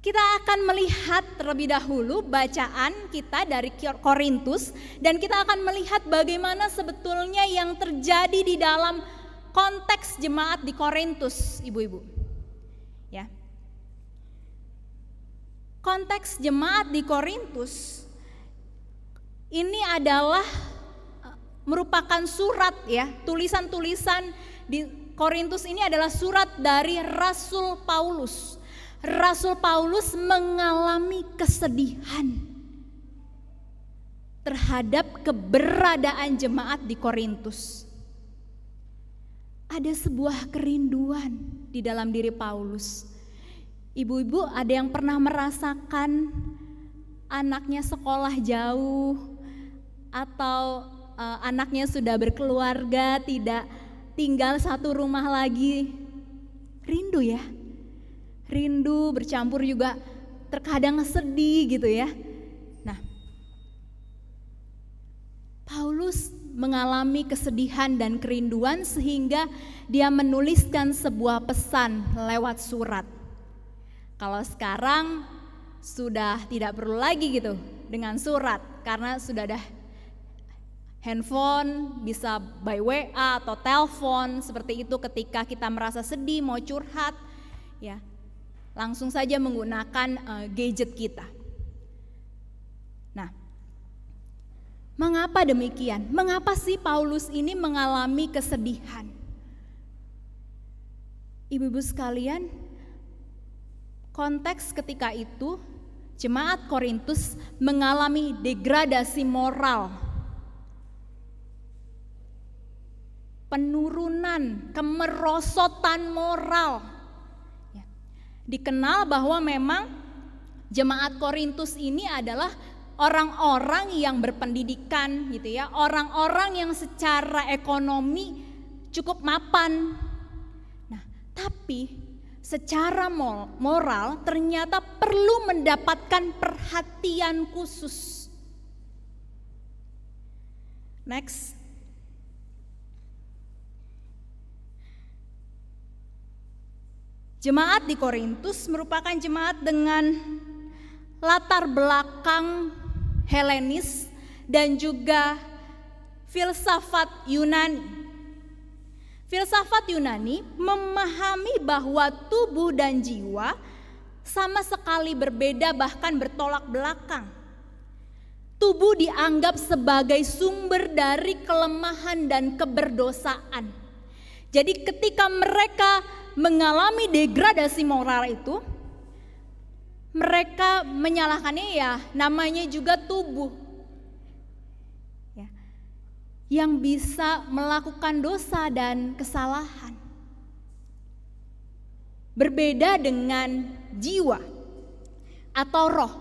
Kita akan melihat terlebih dahulu bacaan kita dari Korintus, dan kita akan melihat bagaimana sebetulnya yang terjadi di dalam konteks jemaat di Korintus, ibu-ibu. Ya. Konteks jemaat di Korintus ini adalah merupakan surat, ya, tulisan-tulisan di Korintus ini adalah surat dari Rasul Paulus. Rasul Paulus mengalami kesedihan terhadap keberadaan jemaat di Korintus. Ada sebuah kerinduan di dalam diri Paulus. Ibu-ibu, ada yang pernah merasakan anaknya sekolah jauh atau anaknya sudah berkeluarga, tidak tinggal satu rumah lagi? Rindu ya? Rindu bercampur juga terkadang sedih gitu ya. Nah, Paulus mengalami kesedihan dan kerinduan sehingga dia menuliskan sebuah pesan lewat surat. Kalau sekarang sudah tidak perlu lagi gitu dengan surat, karena sudah ada handphone, bisa by WA atau telepon seperti itu ketika kita merasa sedih mau curhat, ya. Langsung saja menggunakan gadget kita. Nah, mengapa demikian? Mengapa sih Paulus ini mengalami kesedihan? Ibu-ibu sekalian, konteks ketika itu jemaat Korintus mengalami degradasi moral, penurunan, kemerosotan moral. Dikenal bahwa memang jemaat Korintus ini adalah orang-orang yang berpendidikan gitu ya, orang-orang yang secara ekonomi cukup mapan. Nah, tapi secara moral ternyata perlu mendapatkan perhatian khusus. Next. Jemaat di Korintus merupakan jemaat dengan latar belakang Helenis dan juga filsafat Yunani. Filsafat Yunani memahami bahwa tubuh dan jiwa sama sekali berbeda, bahkan bertolak belakang. Tubuh dianggap sebagai sumber dari kelemahan dan keberdosaan. Jadi ketika mereka mengalami degradasi moral itu, mereka menyalahkannya ya namanya juga tubuh ya, yang bisa melakukan dosa dan kesalahan. Berbeda dengan jiwa atau roh.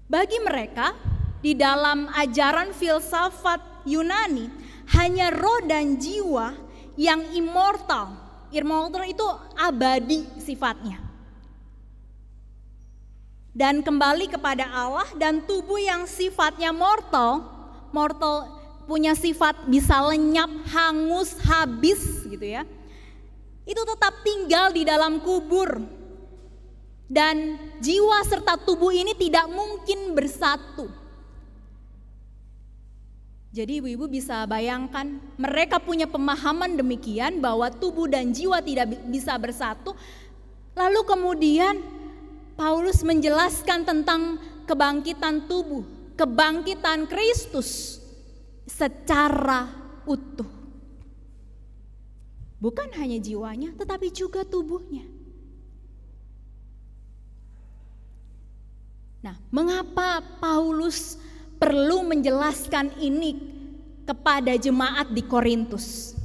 Bagi mereka di dalam ajaran filsafat Yunani, hanya roh dan jiwa yang immortal. Immortal itu abadi sifatnya. Dan kembali kepada Allah, dan tubuh yang sifatnya mortal punya sifat bisa lenyap, hangus, habis gitu ya. Itu tetap tinggal di dalam kubur. Dan jiwa serta tubuh ini tidak mungkin bersatu. Jadi ibu-ibu bisa bayangkan, mereka punya pemahaman demikian bahwa tubuh dan jiwa tidak bisa bersatu. Lalu kemudian Paulus menjelaskan tentang kebangkitan tubuh, kebangkitan Kristus secara utuh. Bukan hanya jiwanya, tetapi juga tubuhnya. Nah, mengapa Paulus perlu menjelaskan ini kepada jemaat di Korintus?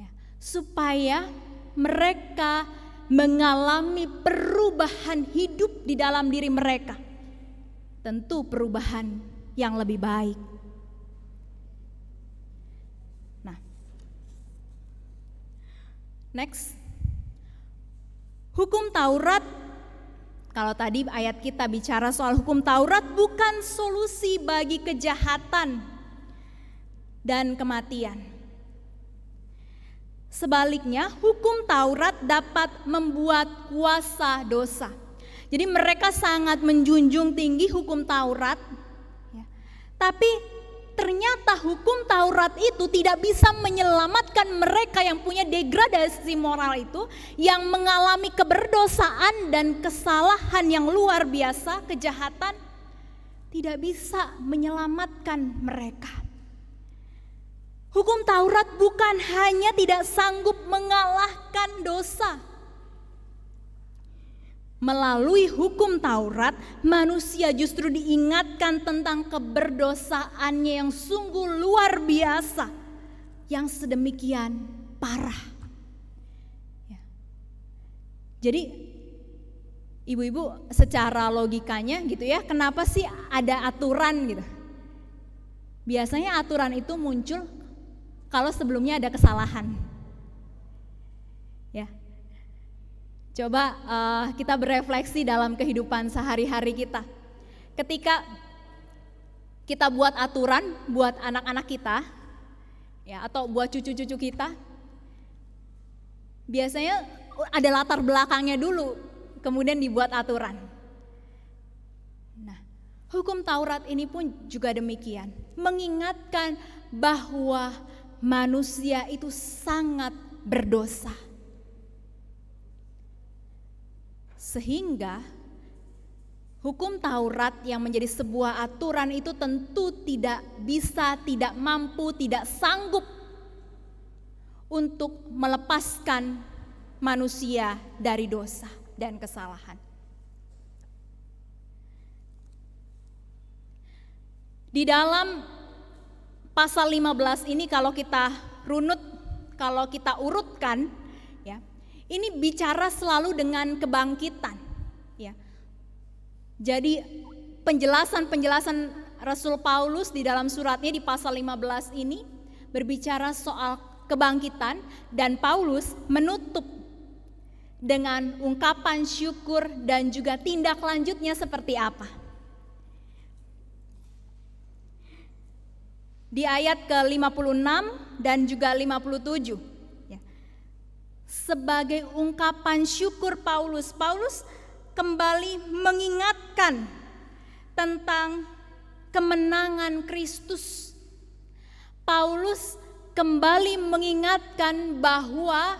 Ya, supaya mereka mengalami perubahan hidup di dalam diri mereka. Tentu perubahan yang lebih baik. Nah, next. Hukum Taurat. Kalau tadi ayat kita bicara soal hukum Taurat, bukan solusi bagi kejahatan dan kematian. Sebaliknya, hukum Taurat dapat membuat kuasa dosa. Jadi mereka sangat menjunjung tinggi hukum Taurat, ya. Tapi ternyata hukum Taurat itu tidak bisa menyelamatkan mereka yang punya degradasi moral itu, yang mengalami keberdosaan dan kesalahan yang luar biasa, kejahatan, tidak bisa menyelamatkan mereka. Hukum Taurat bukan hanya tidak sanggup mengalahkan dosa. Melalui hukum Taurat, manusia justru diingatkan tentang keberdosaannya yang sungguh luar biasa, yang sedemikian parah. Ya. Jadi ibu-ibu secara logikanya gitu ya, kenapa sih ada aturan gitu? Biasanya aturan itu muncul kalau sebelumnya ada kesalahan. Ya. Coba kita berefleksi dalam kehidupan sehari-hari kita. Ketika kita buat aturan buat anak-anak kita, ya, atau buat cucu-cucu kita, biasanya ada latar belakangnya dulu, kemudian dibuat aturan. Nah, hukum Taurat ini pun juga demikian, mengingatkan bahwa manusia itu sangat berdosa. Sehingga hukum Taurat yang menjadi sebuah aturan itu tentu tidak bisa, tidak mampu, tidak sanggup untuk melepaskan manusia dari dosa dan kesalahan. Di dalam pasal 15 ini kalau kita runut, kalau kita urutkan, ya, ini bicara selalu dengan kebangkitan, ya. Jadi penjelasan Rasul Paulus di dalam suratnya di pasal 15 ini berbicara soal kebangkitan, dan Paulus menutup dengan ungkapan syukur dan juga tindak lanjutnya seperti apa. Di ayat ke-56 dan juga 57. Ya. Sebagai ungkapan syukur Paulus kembali mengingatkan tentang kemenangan Kristus. Paulus kembali mengingatkan bahwa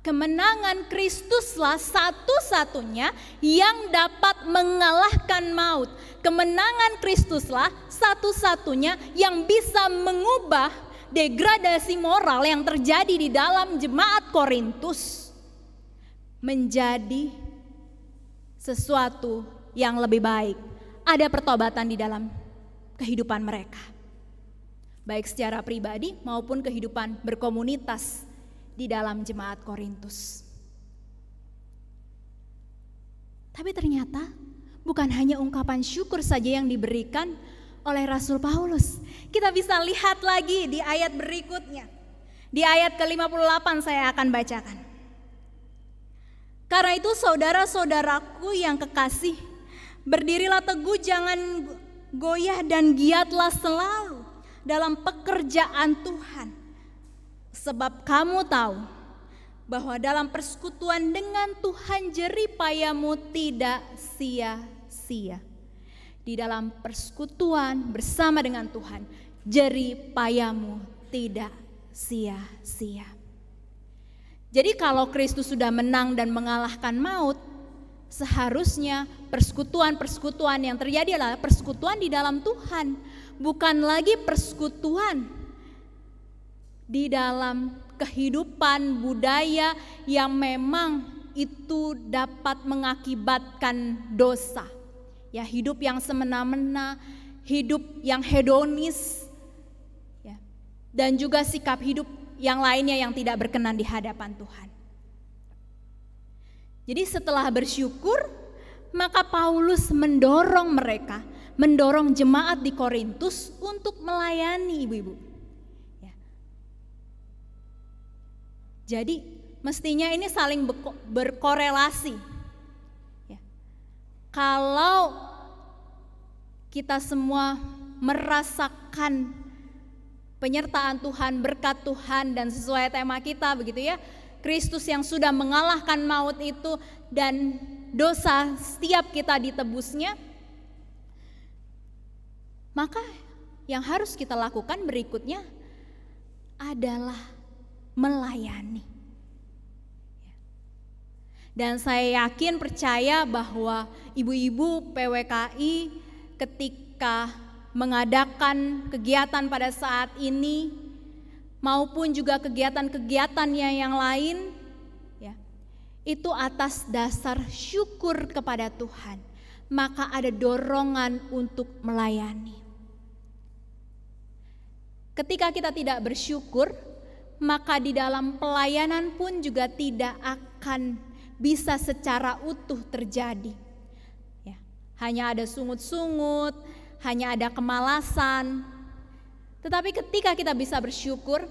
kemenangan Kristuslah satu-satunya yang dapat mengalahkan maut. Kemenangan Kristuslah satu-satunya yang bisa mengubah degradasi moral yang terjadi di dalam jemaat Korintus menjadi sesuatu yang lebih baik. Ada pertobatan di dalam kehidupan mereka, baik secara pribadi maupun kehidupan berkomunitas di dalam jemaat Korintus. Tapi ternyata bukan hanya ungkapan syukur saja yang diberikan oleh Rasul Paulus. Kita bisa lihat lagi di ayat berikutnya. Di ayat ke-58 saya akan bacakan. Karena itu saudara-saudaraku yang kekasih, berdirilah teguh, jangan goyah, dan giatlah selalu dalam pekerjaan Tuhan. Sebab kamu tahu bahwa dalam persekutuan dengan Tuhan jerih payamu tidak sia-sia. Di dalam persekutuan bersama dengan Tuhan jerih payamu tidak sia-sia. Jadi kalau Kristus sudah menang dan mengalahkan maut, seharusnya persekutuan-persekutuan yang terjadi adalah persekutuan di dalam Tuhan, bukan lagi persekutuan di dalam kehidupan budaya yang memang itu dapat mengakibatkan dosa. Ya, hidup yang semena-mena, hidup yang hedonis, ya, dan juga sikap hidup yang lainnya yang tidak berkenan di hadapan Tuhan. Jadi setelah bersyukur, maka Paulus mendorong mereka, mendorong jemaat di Korintus untuk melayani ibu-ibu. Jadi mestinya ini saling berkorelasi. Ya. Kalau kita semua merasakan penyertaan Tuhan, berkat Tuhan, dan sesuai tema kita begitu ya, Kristus yang sudah mengalahkan maut itu dan dosa setiap kita ditebusnya, maka yang harus kita lakukan berikutnya adalah melayani. Dan saya yakin percaya bahwa ibu-ibu PWKI ketika mengadakan kegiatan pada saat ini maupun juga kegiatan-kegiatannya yang lain ya, itu atas dasar syukur kepada Tuhan, maka ada dorongan untuk melayani. Ketika kita tidak bersyukur, maka di dalam pelayanan pun juga tidak akan bisa secara utuh terjadi. Ya, hanya ada sungut-sungut, hanya ada kemalasan. Tetapi ketika kita bisa bersyukur,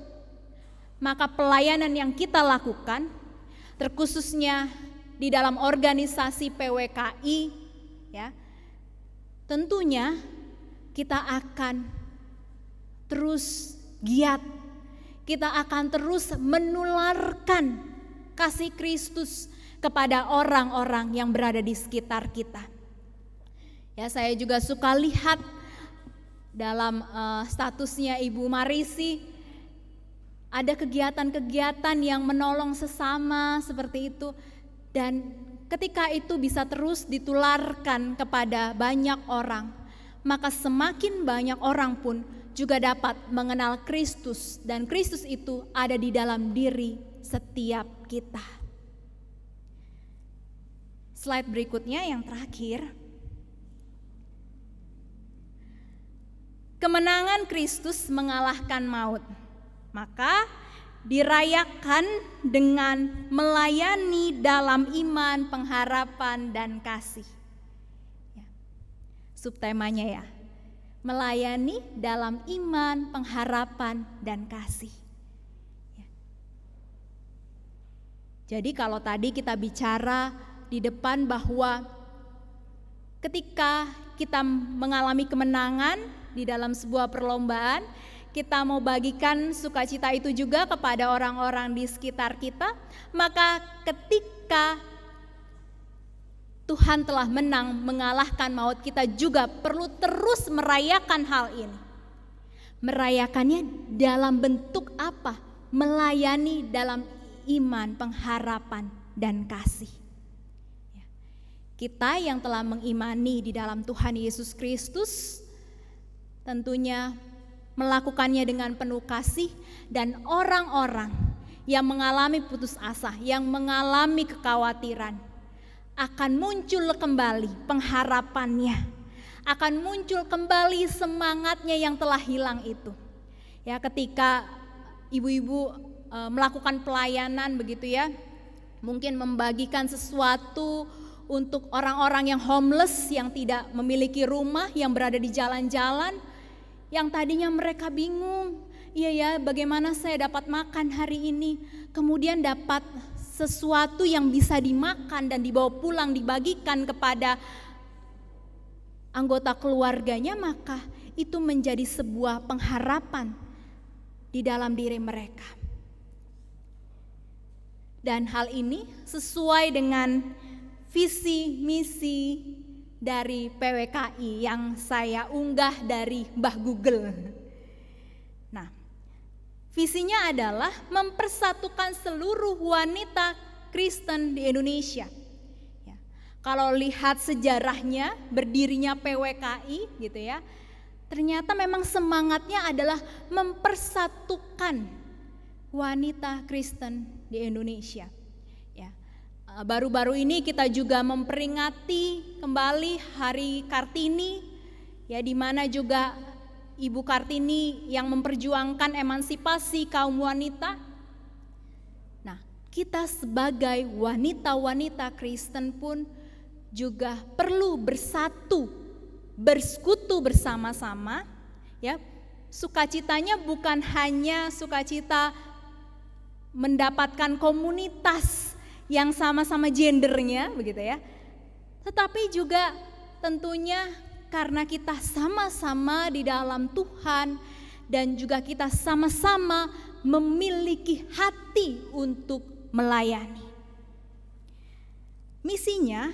maka pelayanan yang kita lakukan, terkhususnya di dalam organisasi PWKI, ya, tentunya kita akan terus giat, kita akan terus menularkan kasih Kristus kepada orang-orang yang berada di sekitar kita. Ya, saya juga suka lihat dalam statusnya Ibu Marisi, ada kegiatan-kegiatan yang menolong sesama seperti itu, dan ketika itu bisa terus ditularkan kepada banyak orang, maka semakin banyak orang pun juga dapat mengenal Kristus, dan Kristus itu ada di dalam diri setiap kita. Slide berikutnya yang terakhir. Kemenangan Kristus mengalahkan maut, maka dirayakan dengan melayani dalam iman, pengharapan, dan kasih. Ya. Subtemanya ya, melayani dalam iman, pengharapan, dan kasih. Ya. Jadi kalau tadi kita bicara di depan bahwa ketika kita mengalami kemenangan di dalam sebuah perlombaan, kita mau bagikan sukacita itu juga kepada orang-orang di sekitar kita, maka ketika Tuhan telah menang mengalahkan maut, kita juga perlu terus merayakan hal ini. Merayakannya dalam bentuk apa? Melayani dalam iman, pengharapan, dan kasih. Kita yang telah mengimani di dalam Tuhan Yesus Kristus tentunya melakukannya dengan penuh kasih, dan orang-orang yang mengalami putus asa, yang mengalami kekhawatiran, akan muncul kembali pengharapannya, akan muncul kembali semangatnya yang telah hilang itu. Ya, ketika ibu-ibu melakukan pelayanan begitu ya, mungkin membagikan sesuatu untuk orang-orang yang homeless, yang tidak memiliki rumah, yang berada di jalan-jalan, yang tadinya mereka bingung, iya ya bagaimana saya dapat makan hari ini, kemudian dapat sesuatu yang bisa dimakan dan dibawa pulang, dibagikan kepada anggota keluarganya, maka itu menjadi sebuah pengharapan di dalam diri mereka. Dan hal ini sesuai dengan visi misi dari PWKI yang saya unggah dari Mbah Google. Nah, visinya adalah mempersatukan seluruh wanita Kristen di Indonesia. Ya, kalau lihat sejarahnya berdirinya PWKI gitu ya, ternyata memang semangatnya adalah mempersatukan wanita Kristen di Indonesia. Baru-baru ini kita juga memperingati kembali Hari Kartini, ya, di mana juga Ibu Kartini yang memperjuangkan emansipasi kaum wanita. Nah, kita sebagai wanita-wanita Kristen pun juga perlu bersatu, bersekutu bersama-sama, ya. Sukacitanya bukan hanya sukacita mendapatkan komunitas yang sama-sama gendernya begitu ya, tetapi juga tentunya karena kita sama-sama di dalam Tuhan, dan juga kita sama-sama memiliki hati untuk melayani. Misinya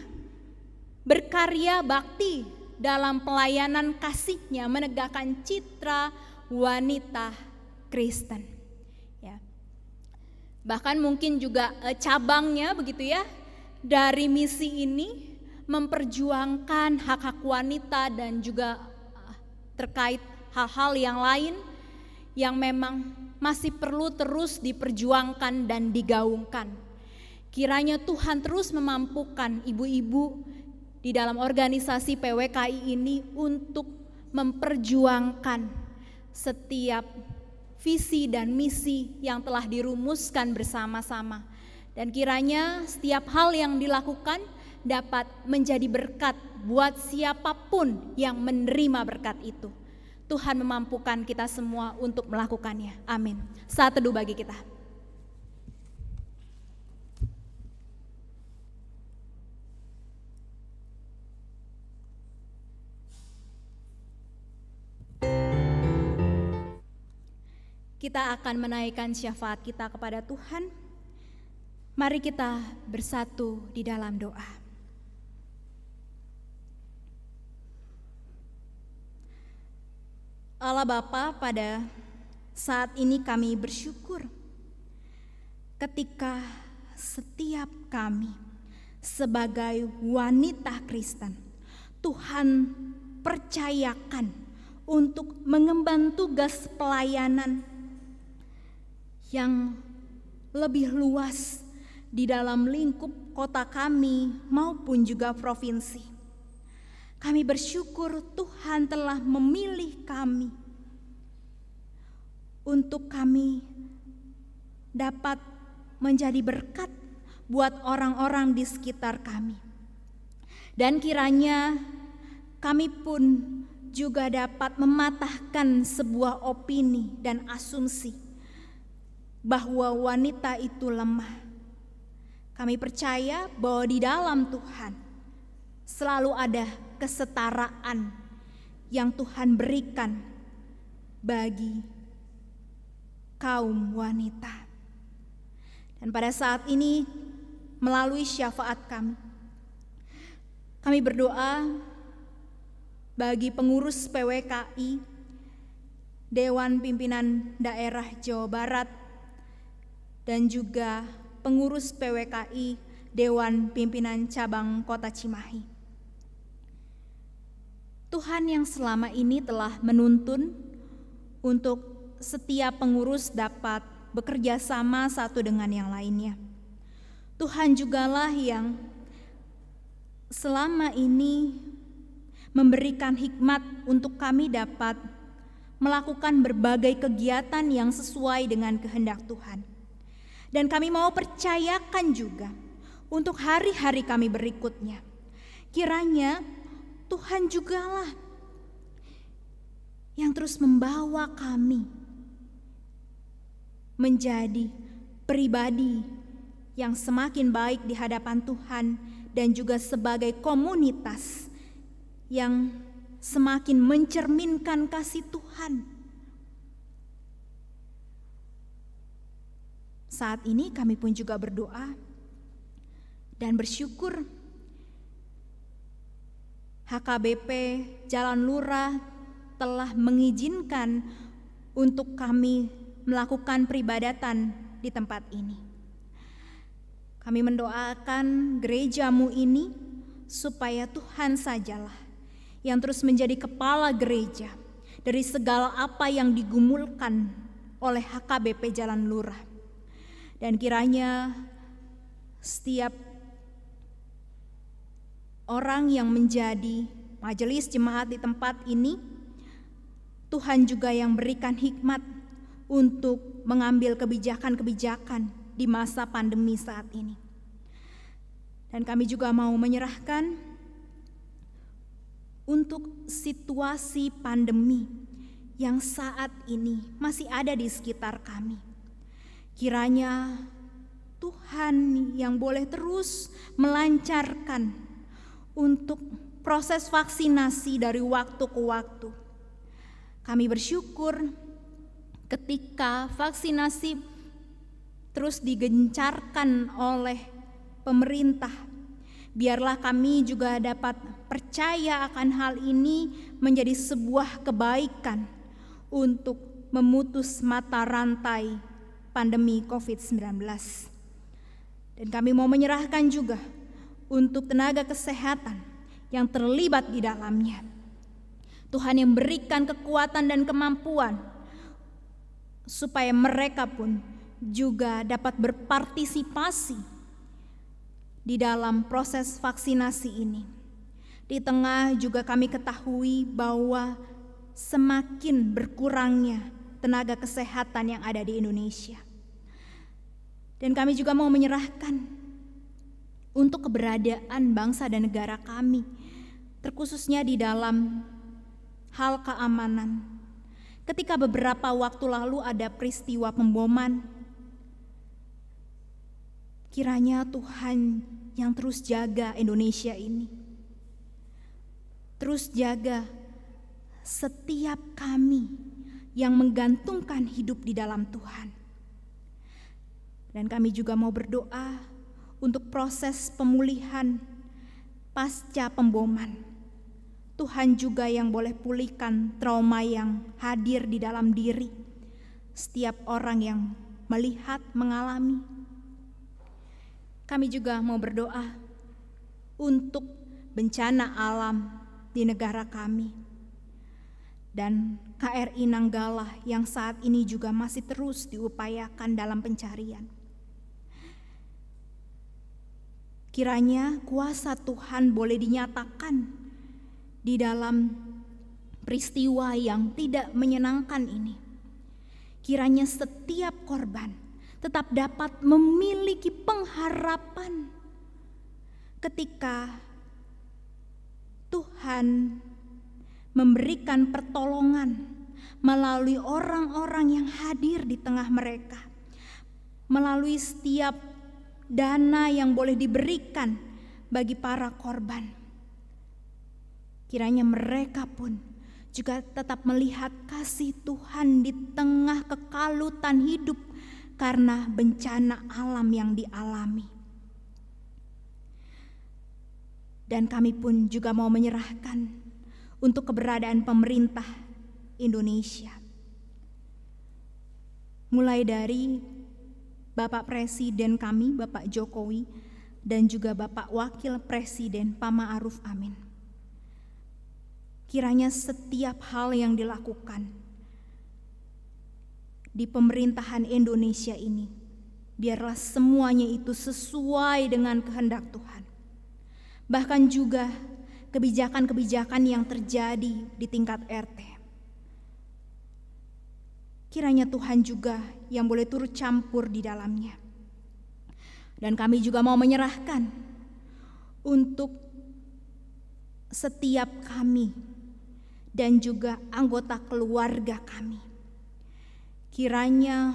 berkarya bakti dalam pelayanan kasihnya, menegakkan citra wanita Kristen. Ya. Bahkan mungkin juga cabangnya begitu ya, dari misi ini memperjuangkan hak-hak wanita dan juga terkait hal-hal yang lain yang memang masih perlu terus diperjuangkan dan digaungkan. Kiranya Tuhan terus memampukan ibu-ibu di dalam organisasi PWKI ini untuk memperjuangkan setiap visi dan misi yang telah dirumuskan bersama-sama. Dan kiranya setiap hal yang dilakukan dapat menjadi berkat buat siapapun yang menerima berkat itu. Tuhan memampukan kita semua untuk melakukannya. Amin. Saat teduh bagi kita. Kita akan menaikkan syafaat kita kepada Tuhan. Mari kita bersatu di dalam doa. Allah Bapa, pada saat ini kami bersyukur ketika setiap kami sebagai wanita Kristen Tuhan percayakan untuk mengemban tugas pelayanan yang lebih luas di dalam lingkup kota kami maupun juga provinsi. Kami bersyukur Tuhan telah memilih kami untuk kami dapat menjadi berkat buat orang-orang di sekitar kami. Dan kiranya kami pun juga dapat mematahkan sebuah opini dan asumsi bahwa wanita itu lemah. Kami percaya bahwa di dalam Tuhan selalu ada kesetaraan yang Tuhan berikan bagi kaum wanita. Dan pada saat ini melalui syafaat kami berdoa bagi pengurus PWKI, Dewan Pimpinan Daerah Jawa Barat, dan juga pengurus PWKI Dewan Pimpinan Cabang Kota Cimahi. Tuhan yang selama ini telah menuntun untuk setiap pengurus dapat bekerja sama satu dengan yang lainnya. Tuhan jugalah yang selama ini memberikan hikmat untuk kami dapat melakukan berbagai kegiatan yang sesuai dengan kehendak Tuhan. Dan kami mau percayakan juga untuk hari-hari kami berikutnya. Kiranya Tuhan jugalah yang terus membawa kami menjadi pribadi yang semakin baik di hadapan Tuhan dan juga sebagai komunitas yang semakin mencerminkan kasih Tuhan. Saat ini kami pun juga berdoa dan bersyukur HKBP Jalan Lurah telah mengizinkan untuk kami melakukan peribadatan di tempat ini. Kami mendoakan gerejamu ini supaya Tuhan sajalah yang terus menjadi kepala gereja dari segala apa yang digumulkan oleh HKBP Jalan Lurah. Dan kiranya setiap orang yang menjadi majelis jemaat di tempat ini, Tuhan juga yang berikan hikmat untuk mengambil kebijakan-kebijakan di masa pandemi saat ini. Dan kami juga mau menyerahkan untuk situasi pandemi yang saat ini masih ada di sekitar kami. Kiranya Tuhan yang boleh terus melancarkan untuk proses vaksinasi dari waktu ke waktu. Kami bersyukur ketika vaksinasi terus digencarkan oleh pemerintah, biarlah kami juga dapat percaya akan hal ini menjadi sebuah kebaikan untuk memutus mata rantai pandemi COVID-19. Dan kami mau menyerahkan juga untuk tenaga kesehatan yang terlibat di dalamnya. Tuhan yang berikan kekuatan dan kemampuan supaya mereka pun juga dapat berpartisipasi di dalam proses vaksinasi ini. Di tengah juga kami ketahui bahwa semakin berkurangnya tenaga kesehatan yang ada di Indonesia. Dan kami juga mau menyerahkan untuk keberadaan bangsa dan negara kami, terkhususnya di dalam hal keamanan. Ketika beberapa waktu lalu ada peristiwa pemboman, kiranya Tuhan yang terus jaga Indonesia ini, terus jaga setiap kami yang menggantungkan hidup di dalam Tuhan. Dan kami juga mau berdoa untuk proses pemulihan pasca pemboman. Tuhan juga yang boleh pulihkan trauma yang hadir di dalam diri setiap orang yang melihat, mengalami. Kami juga mau berdoa untuk bencana alam di negara kami. Dan KRI Nanggala yang saat ini juga masih terus diupayakan dalam pencarian. Kiranya kuasa Tuhan boleh dinyatakan di dalam peristiwa yang tidak menyenangkan ini. Kiranya setiap korban tetap dapat memiliki pengharapan ketika Tuhan memberikan pertolongan melalui orang-orang yang hadir di tengah mereka, melalui setiap dana yang boleh diberikan bagi para korban. Kiranya mereka pun juga tetap melihat kasih Tuhan di tengah kekalutan hidup karena bencana alam yang dialami. Dan kami pun juga mau menyerahkan untuk keberadaan pemerintah Indonesia. Mulai dari Bapak Presiden kami, Bapak Jokowi, dan juga Bapak Wakil Presiden Pak Ma'ruf Amin. Kiranya setiap hal yang dilakukan di pemerintahan Indonesia ini, biarlah semuanya itu sesuai dengan kehendak Tuhan. Bahkan juga kebijakan-kebijakan yang terjadi di tingkat RT. Kiranya Tuhan juga yang boleh turut campur di dalamnya. Dan kami juga mau menyerahkan untuk setiap kami dan juga anggota keluarga kami. Kiranya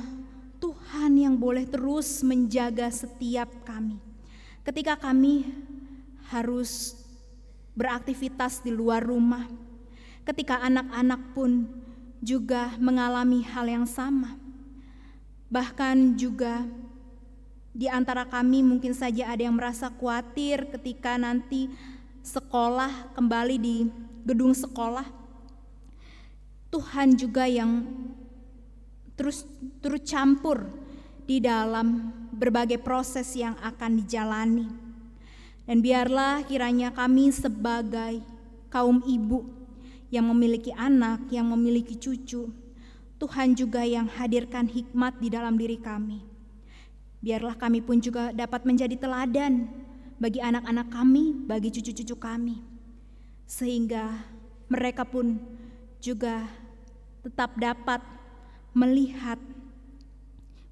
Tuhan yang boleh terus menjaga setiap kami. Ketika kami harus beraktivitas di luar rumah, ketika anak-anak pun juga mengalami hal yang sama. Bahkan juga di antara kami mungkin saja ada yang merasa khawatir ketika nanti sekolah kembali di gedung sekolah. Tuhan juga yang terus turut campur di dalam berbagai proses yang akan dijalani. Dan biarlah kiranya kami sebagai kaum ibu yang memiliki anak, yang memiliki cucu, Tuhan juga yang hadirkan hikmat di dalam diri kami. Biarlah kami pun juga dapat menjadi teladan bagi anak-anak kami, bagi cucu-cucu kami. Sehingga mereka pun juga tetap dapat melihat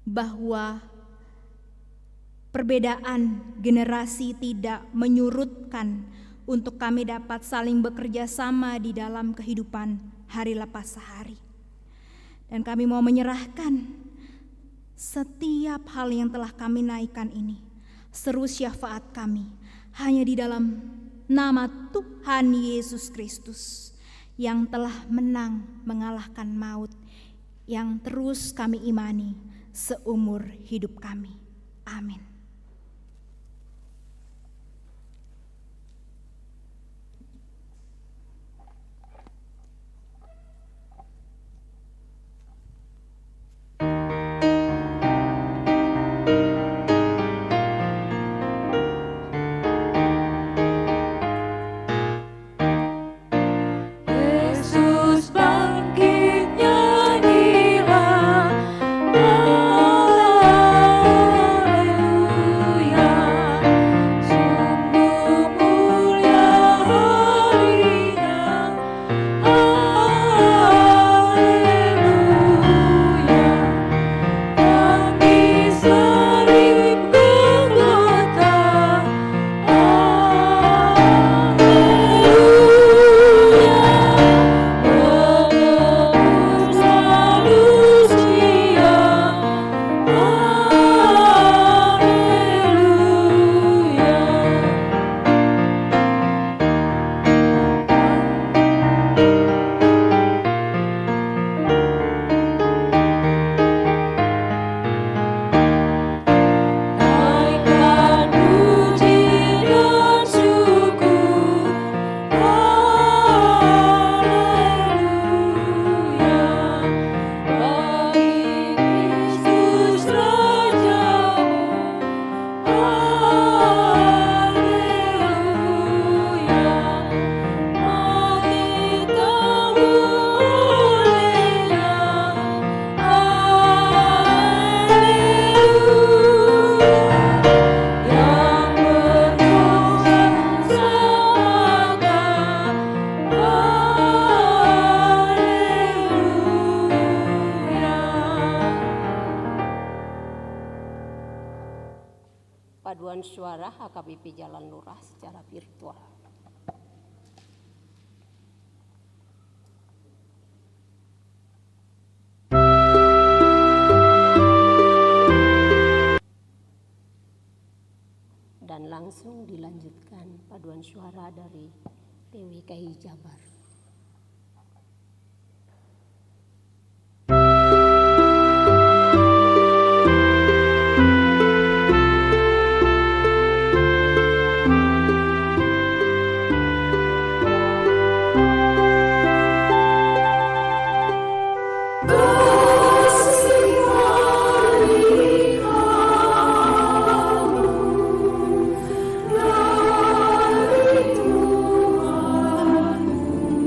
bahwa perbedaan generasi tidak menyurutkan untuk kami dapat saling bekerja sama di dalam kehidupan hari lepas hari. Dan kami mau menyerahkan setiap hal yang telah kami naikkan ini, seru syafaat kami, hanya di dalam nama Tuhan Yesus Kristus yang telah menang mengalahkan maut, yang terus kami imani seumur hidup kami. Amin. Yesus bangkit, nyanyilah, haleluya. Sungguh mulia harinya, haleluya. Yang disalib Golgota, naikkan puji dan syukur, haleluya. Bagi Kristus Rajamu, haleluya. Mati kamu olehnya, yang berdosa semakan, Paduan suara HKBP Jalan Lurah secara virtual. Dan langsung dilanjutkan paduan suara dari PWKI Jabar. Tuhan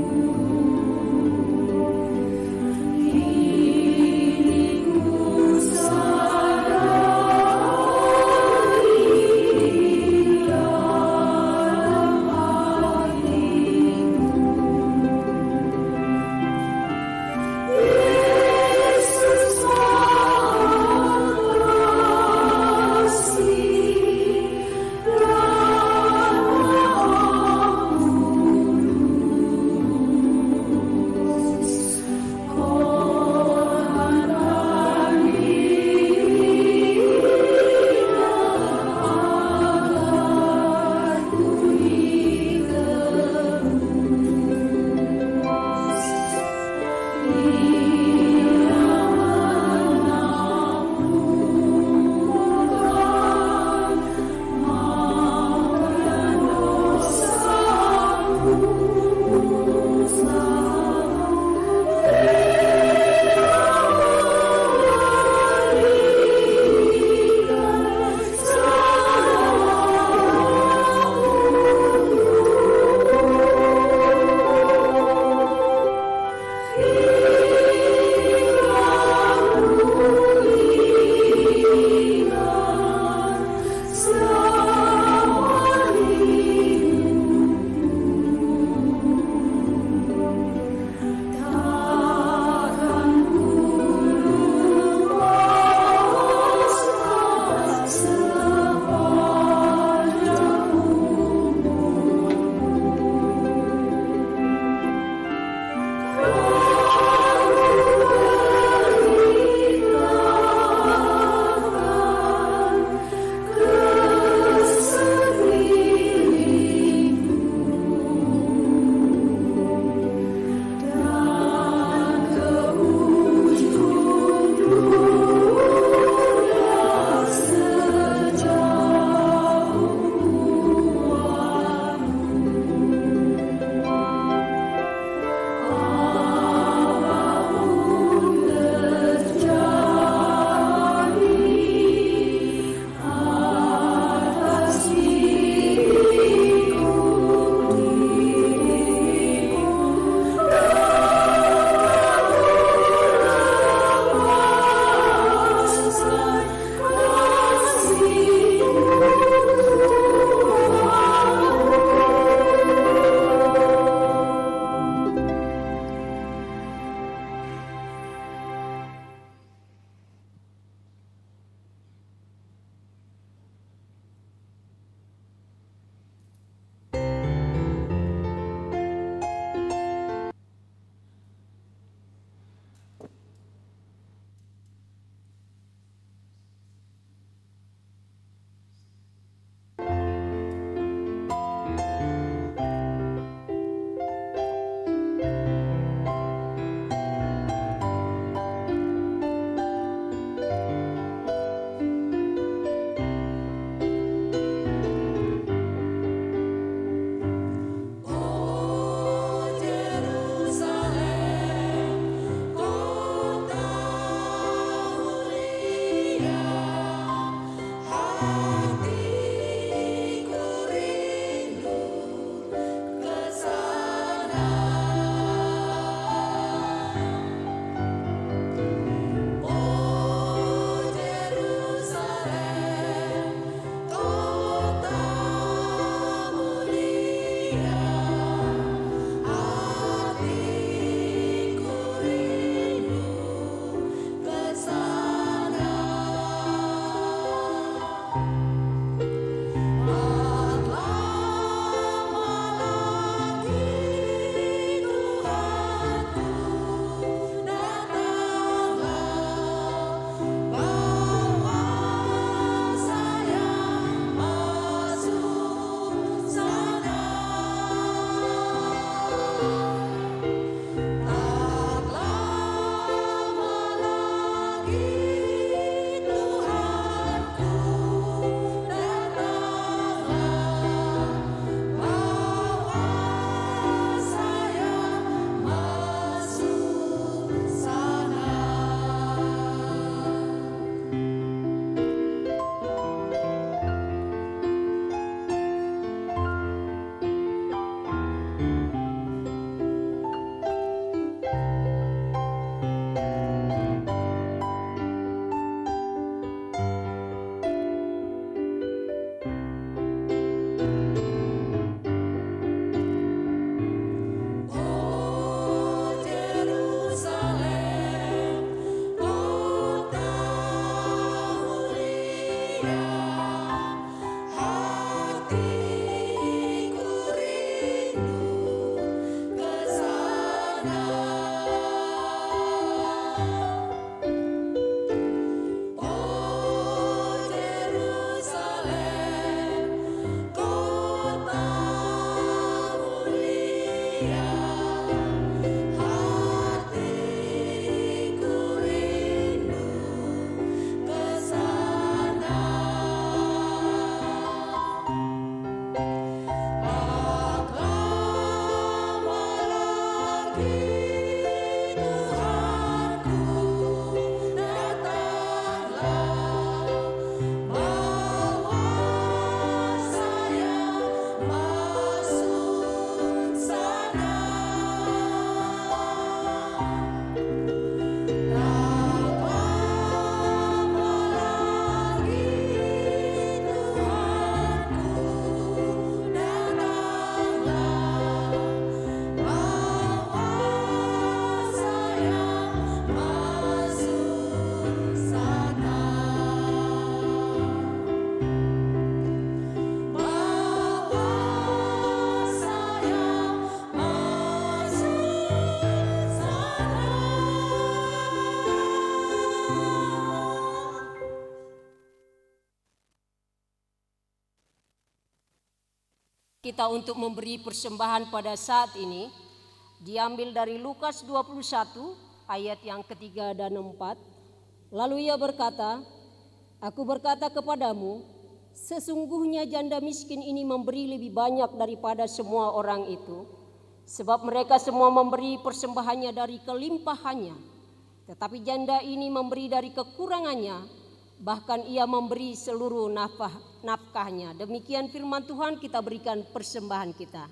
Kita untuk memberi persembahan pada saat ini diambil dari Lukas 21 ayat yang ketiga dan 4. Lalu ia berkata, "Aku berkata kepadamu, sesungguhnya janda miskin ini memberi lebih banyak daripada semua orang itu, sebab mereka semua memberi persembahannya dari kelimpahannya, tetapi janda ini memberi dari kekurangannya, bahkan ia memberi seluruh nafkahnya." Demikian firman Tuhan, kita berikan persembahan kita.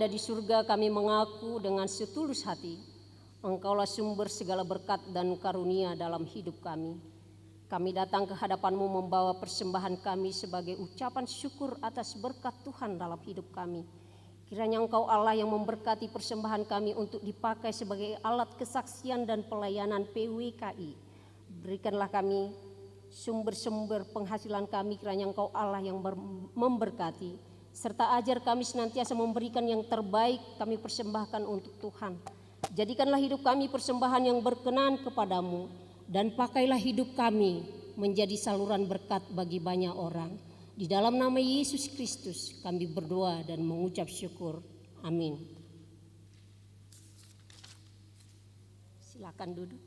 Di surga, kami mengaku dengan setulus hati, Engkaulah sumber segala berkat dan karunia dalam hidup kami. Kami datang ke hadapan-Mu membawa persembahan kami sebagai ucapan syukur atas berkat Tuhan dalam hidup kami. Kiranya Engkau Allah yang memberkati persembahan kami untuk dipakai sebagai alat kesaksian dan pelayanan PWKI. Berikanlah kami sumber-sumber penghasilan kami, kiranya Engkau Allah yang memberkati, serta ajar kami senantiasa memberikan yang terbaik kami persembahkan untuk Tuhan. Jadikanlah hidup kami persembahan yang berkenan kepadamu, dan pakailah hidup kami menjadi saluran berkat bagi banyak orang. Di dalam nama Yesus Kristus kami berdoa dan mengucap syukur. Amin. Silakan duduk.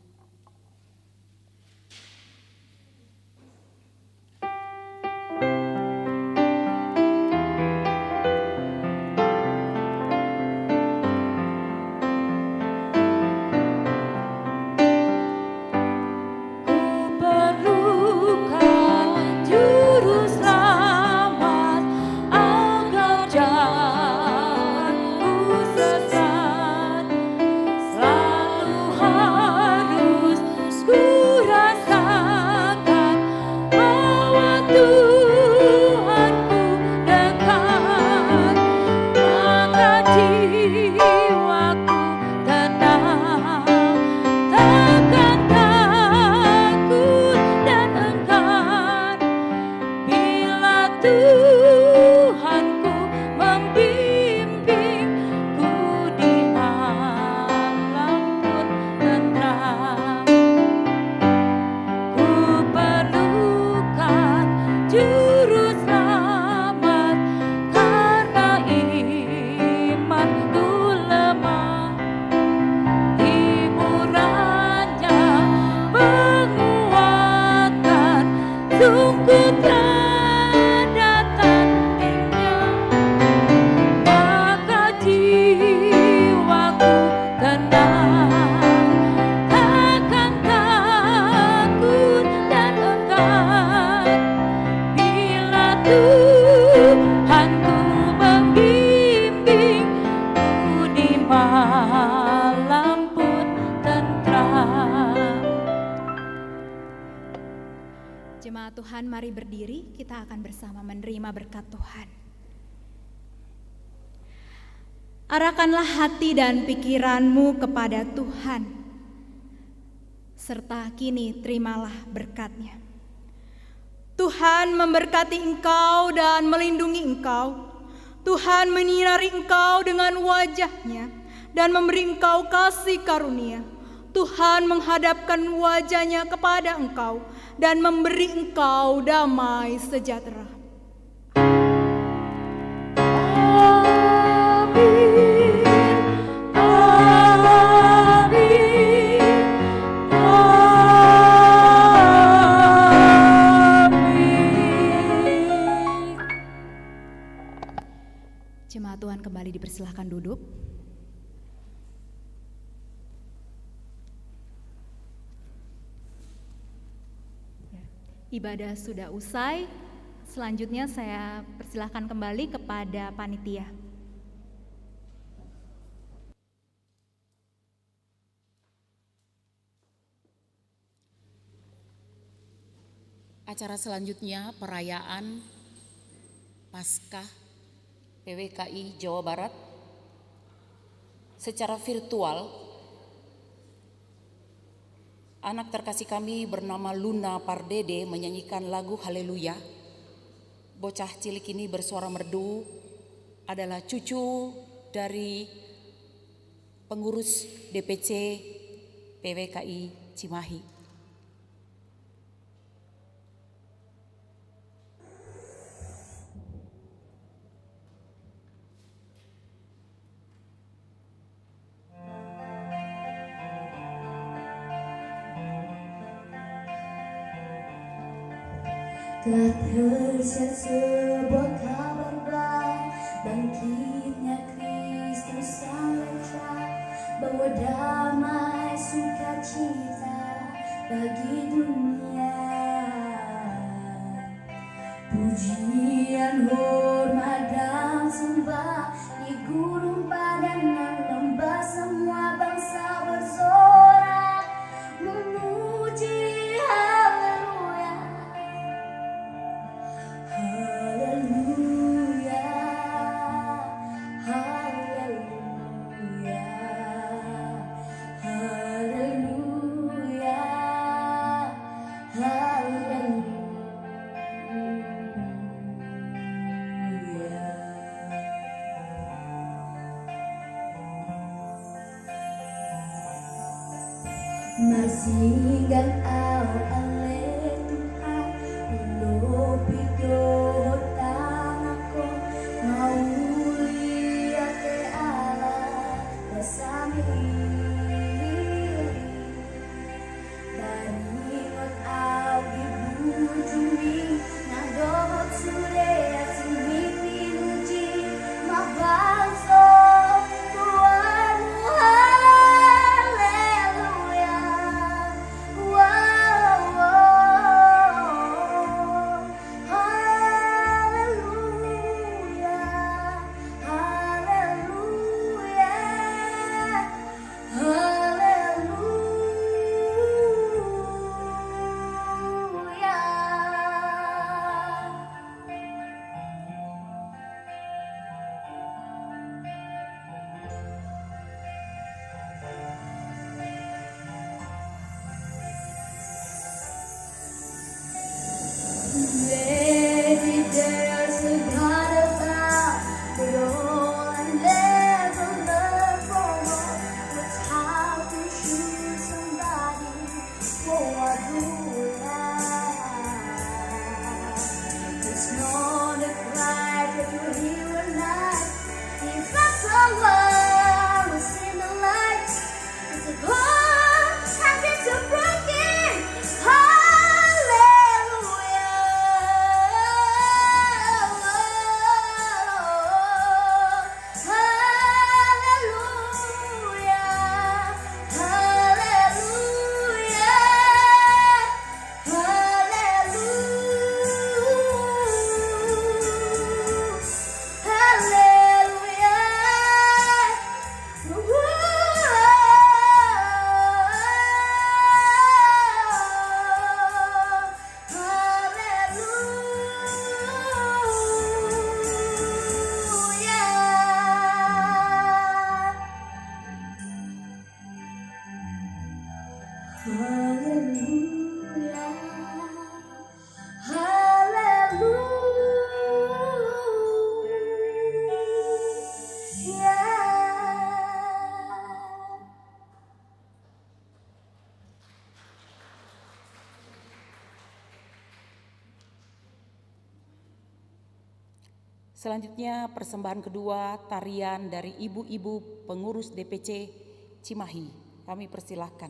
Jemaat Tuhan, mari berdiri, kita akan bersama menerima berkat Tuhan. Arahkanlah hati dan pikiranmu kepada Tuhan, serta kini terimalah berkat-Nya. Tuhan memberkati engkau dan melindungi engkau. Tuhan menyinari engkau dengan wajah-Nya dan memberi engkau kasih karunia. Tuhan menghadapkan wajah-Nya kepada engkau dan memberi engkau damai sejahtera. Jemaat Tuhan kembali dipersilahkan duduk. Ibadah sudah usai, selanjutnya saya persilahkan kembali kepada panitia. Acara selanjutnya perayaan Paskah PWKI Jawa Barat secara virtual. Anak terkasih kami bernama Luna Pardede menyanyikan lagu Haleluya. Bocah cilik ini bersuara merdu adalah cucu dari pengurus DPC PWKI Cimahi. Telah tersiar sebuah kabar baik, bangkitnya Kristus yang lengkap, bawa damai sukacita bagi dunia. Pujian, hormat dan sembah di gunung padang dan lembah, semua bangsa bersorak memuji haleluya. Haleluya, haleluya, haleluya, haleluya. Masinggang au ale Tuhan Ulo pido tanako Maulia te ala Basami Daringot au ibujumi Nadohot sure asimi pinuji Mabalso Tuhanmu haleluya Wow, haleluya Haleluya Haleluya Maybe there's a God about but all I never learned from her was how to shoot somebody for a good life. It's not a cry that you hear at night. It's not someone who's in the light. It's a heart and it's a broken Selanjutnya persembahan kedua tarian dari ibu-ibu pengurus DPC Cimahi. Kami persilahkan.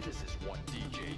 This is one DJ.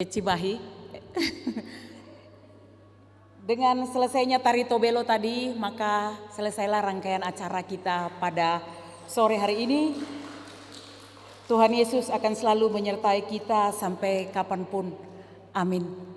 Cimahi. Dengan selesainya tari tobelo tadi, maka selesailah rangkaian acara kita pada sore hari ini. Tuhan Yesus akan selalu menyertai kita sampai kapanpun. Amin.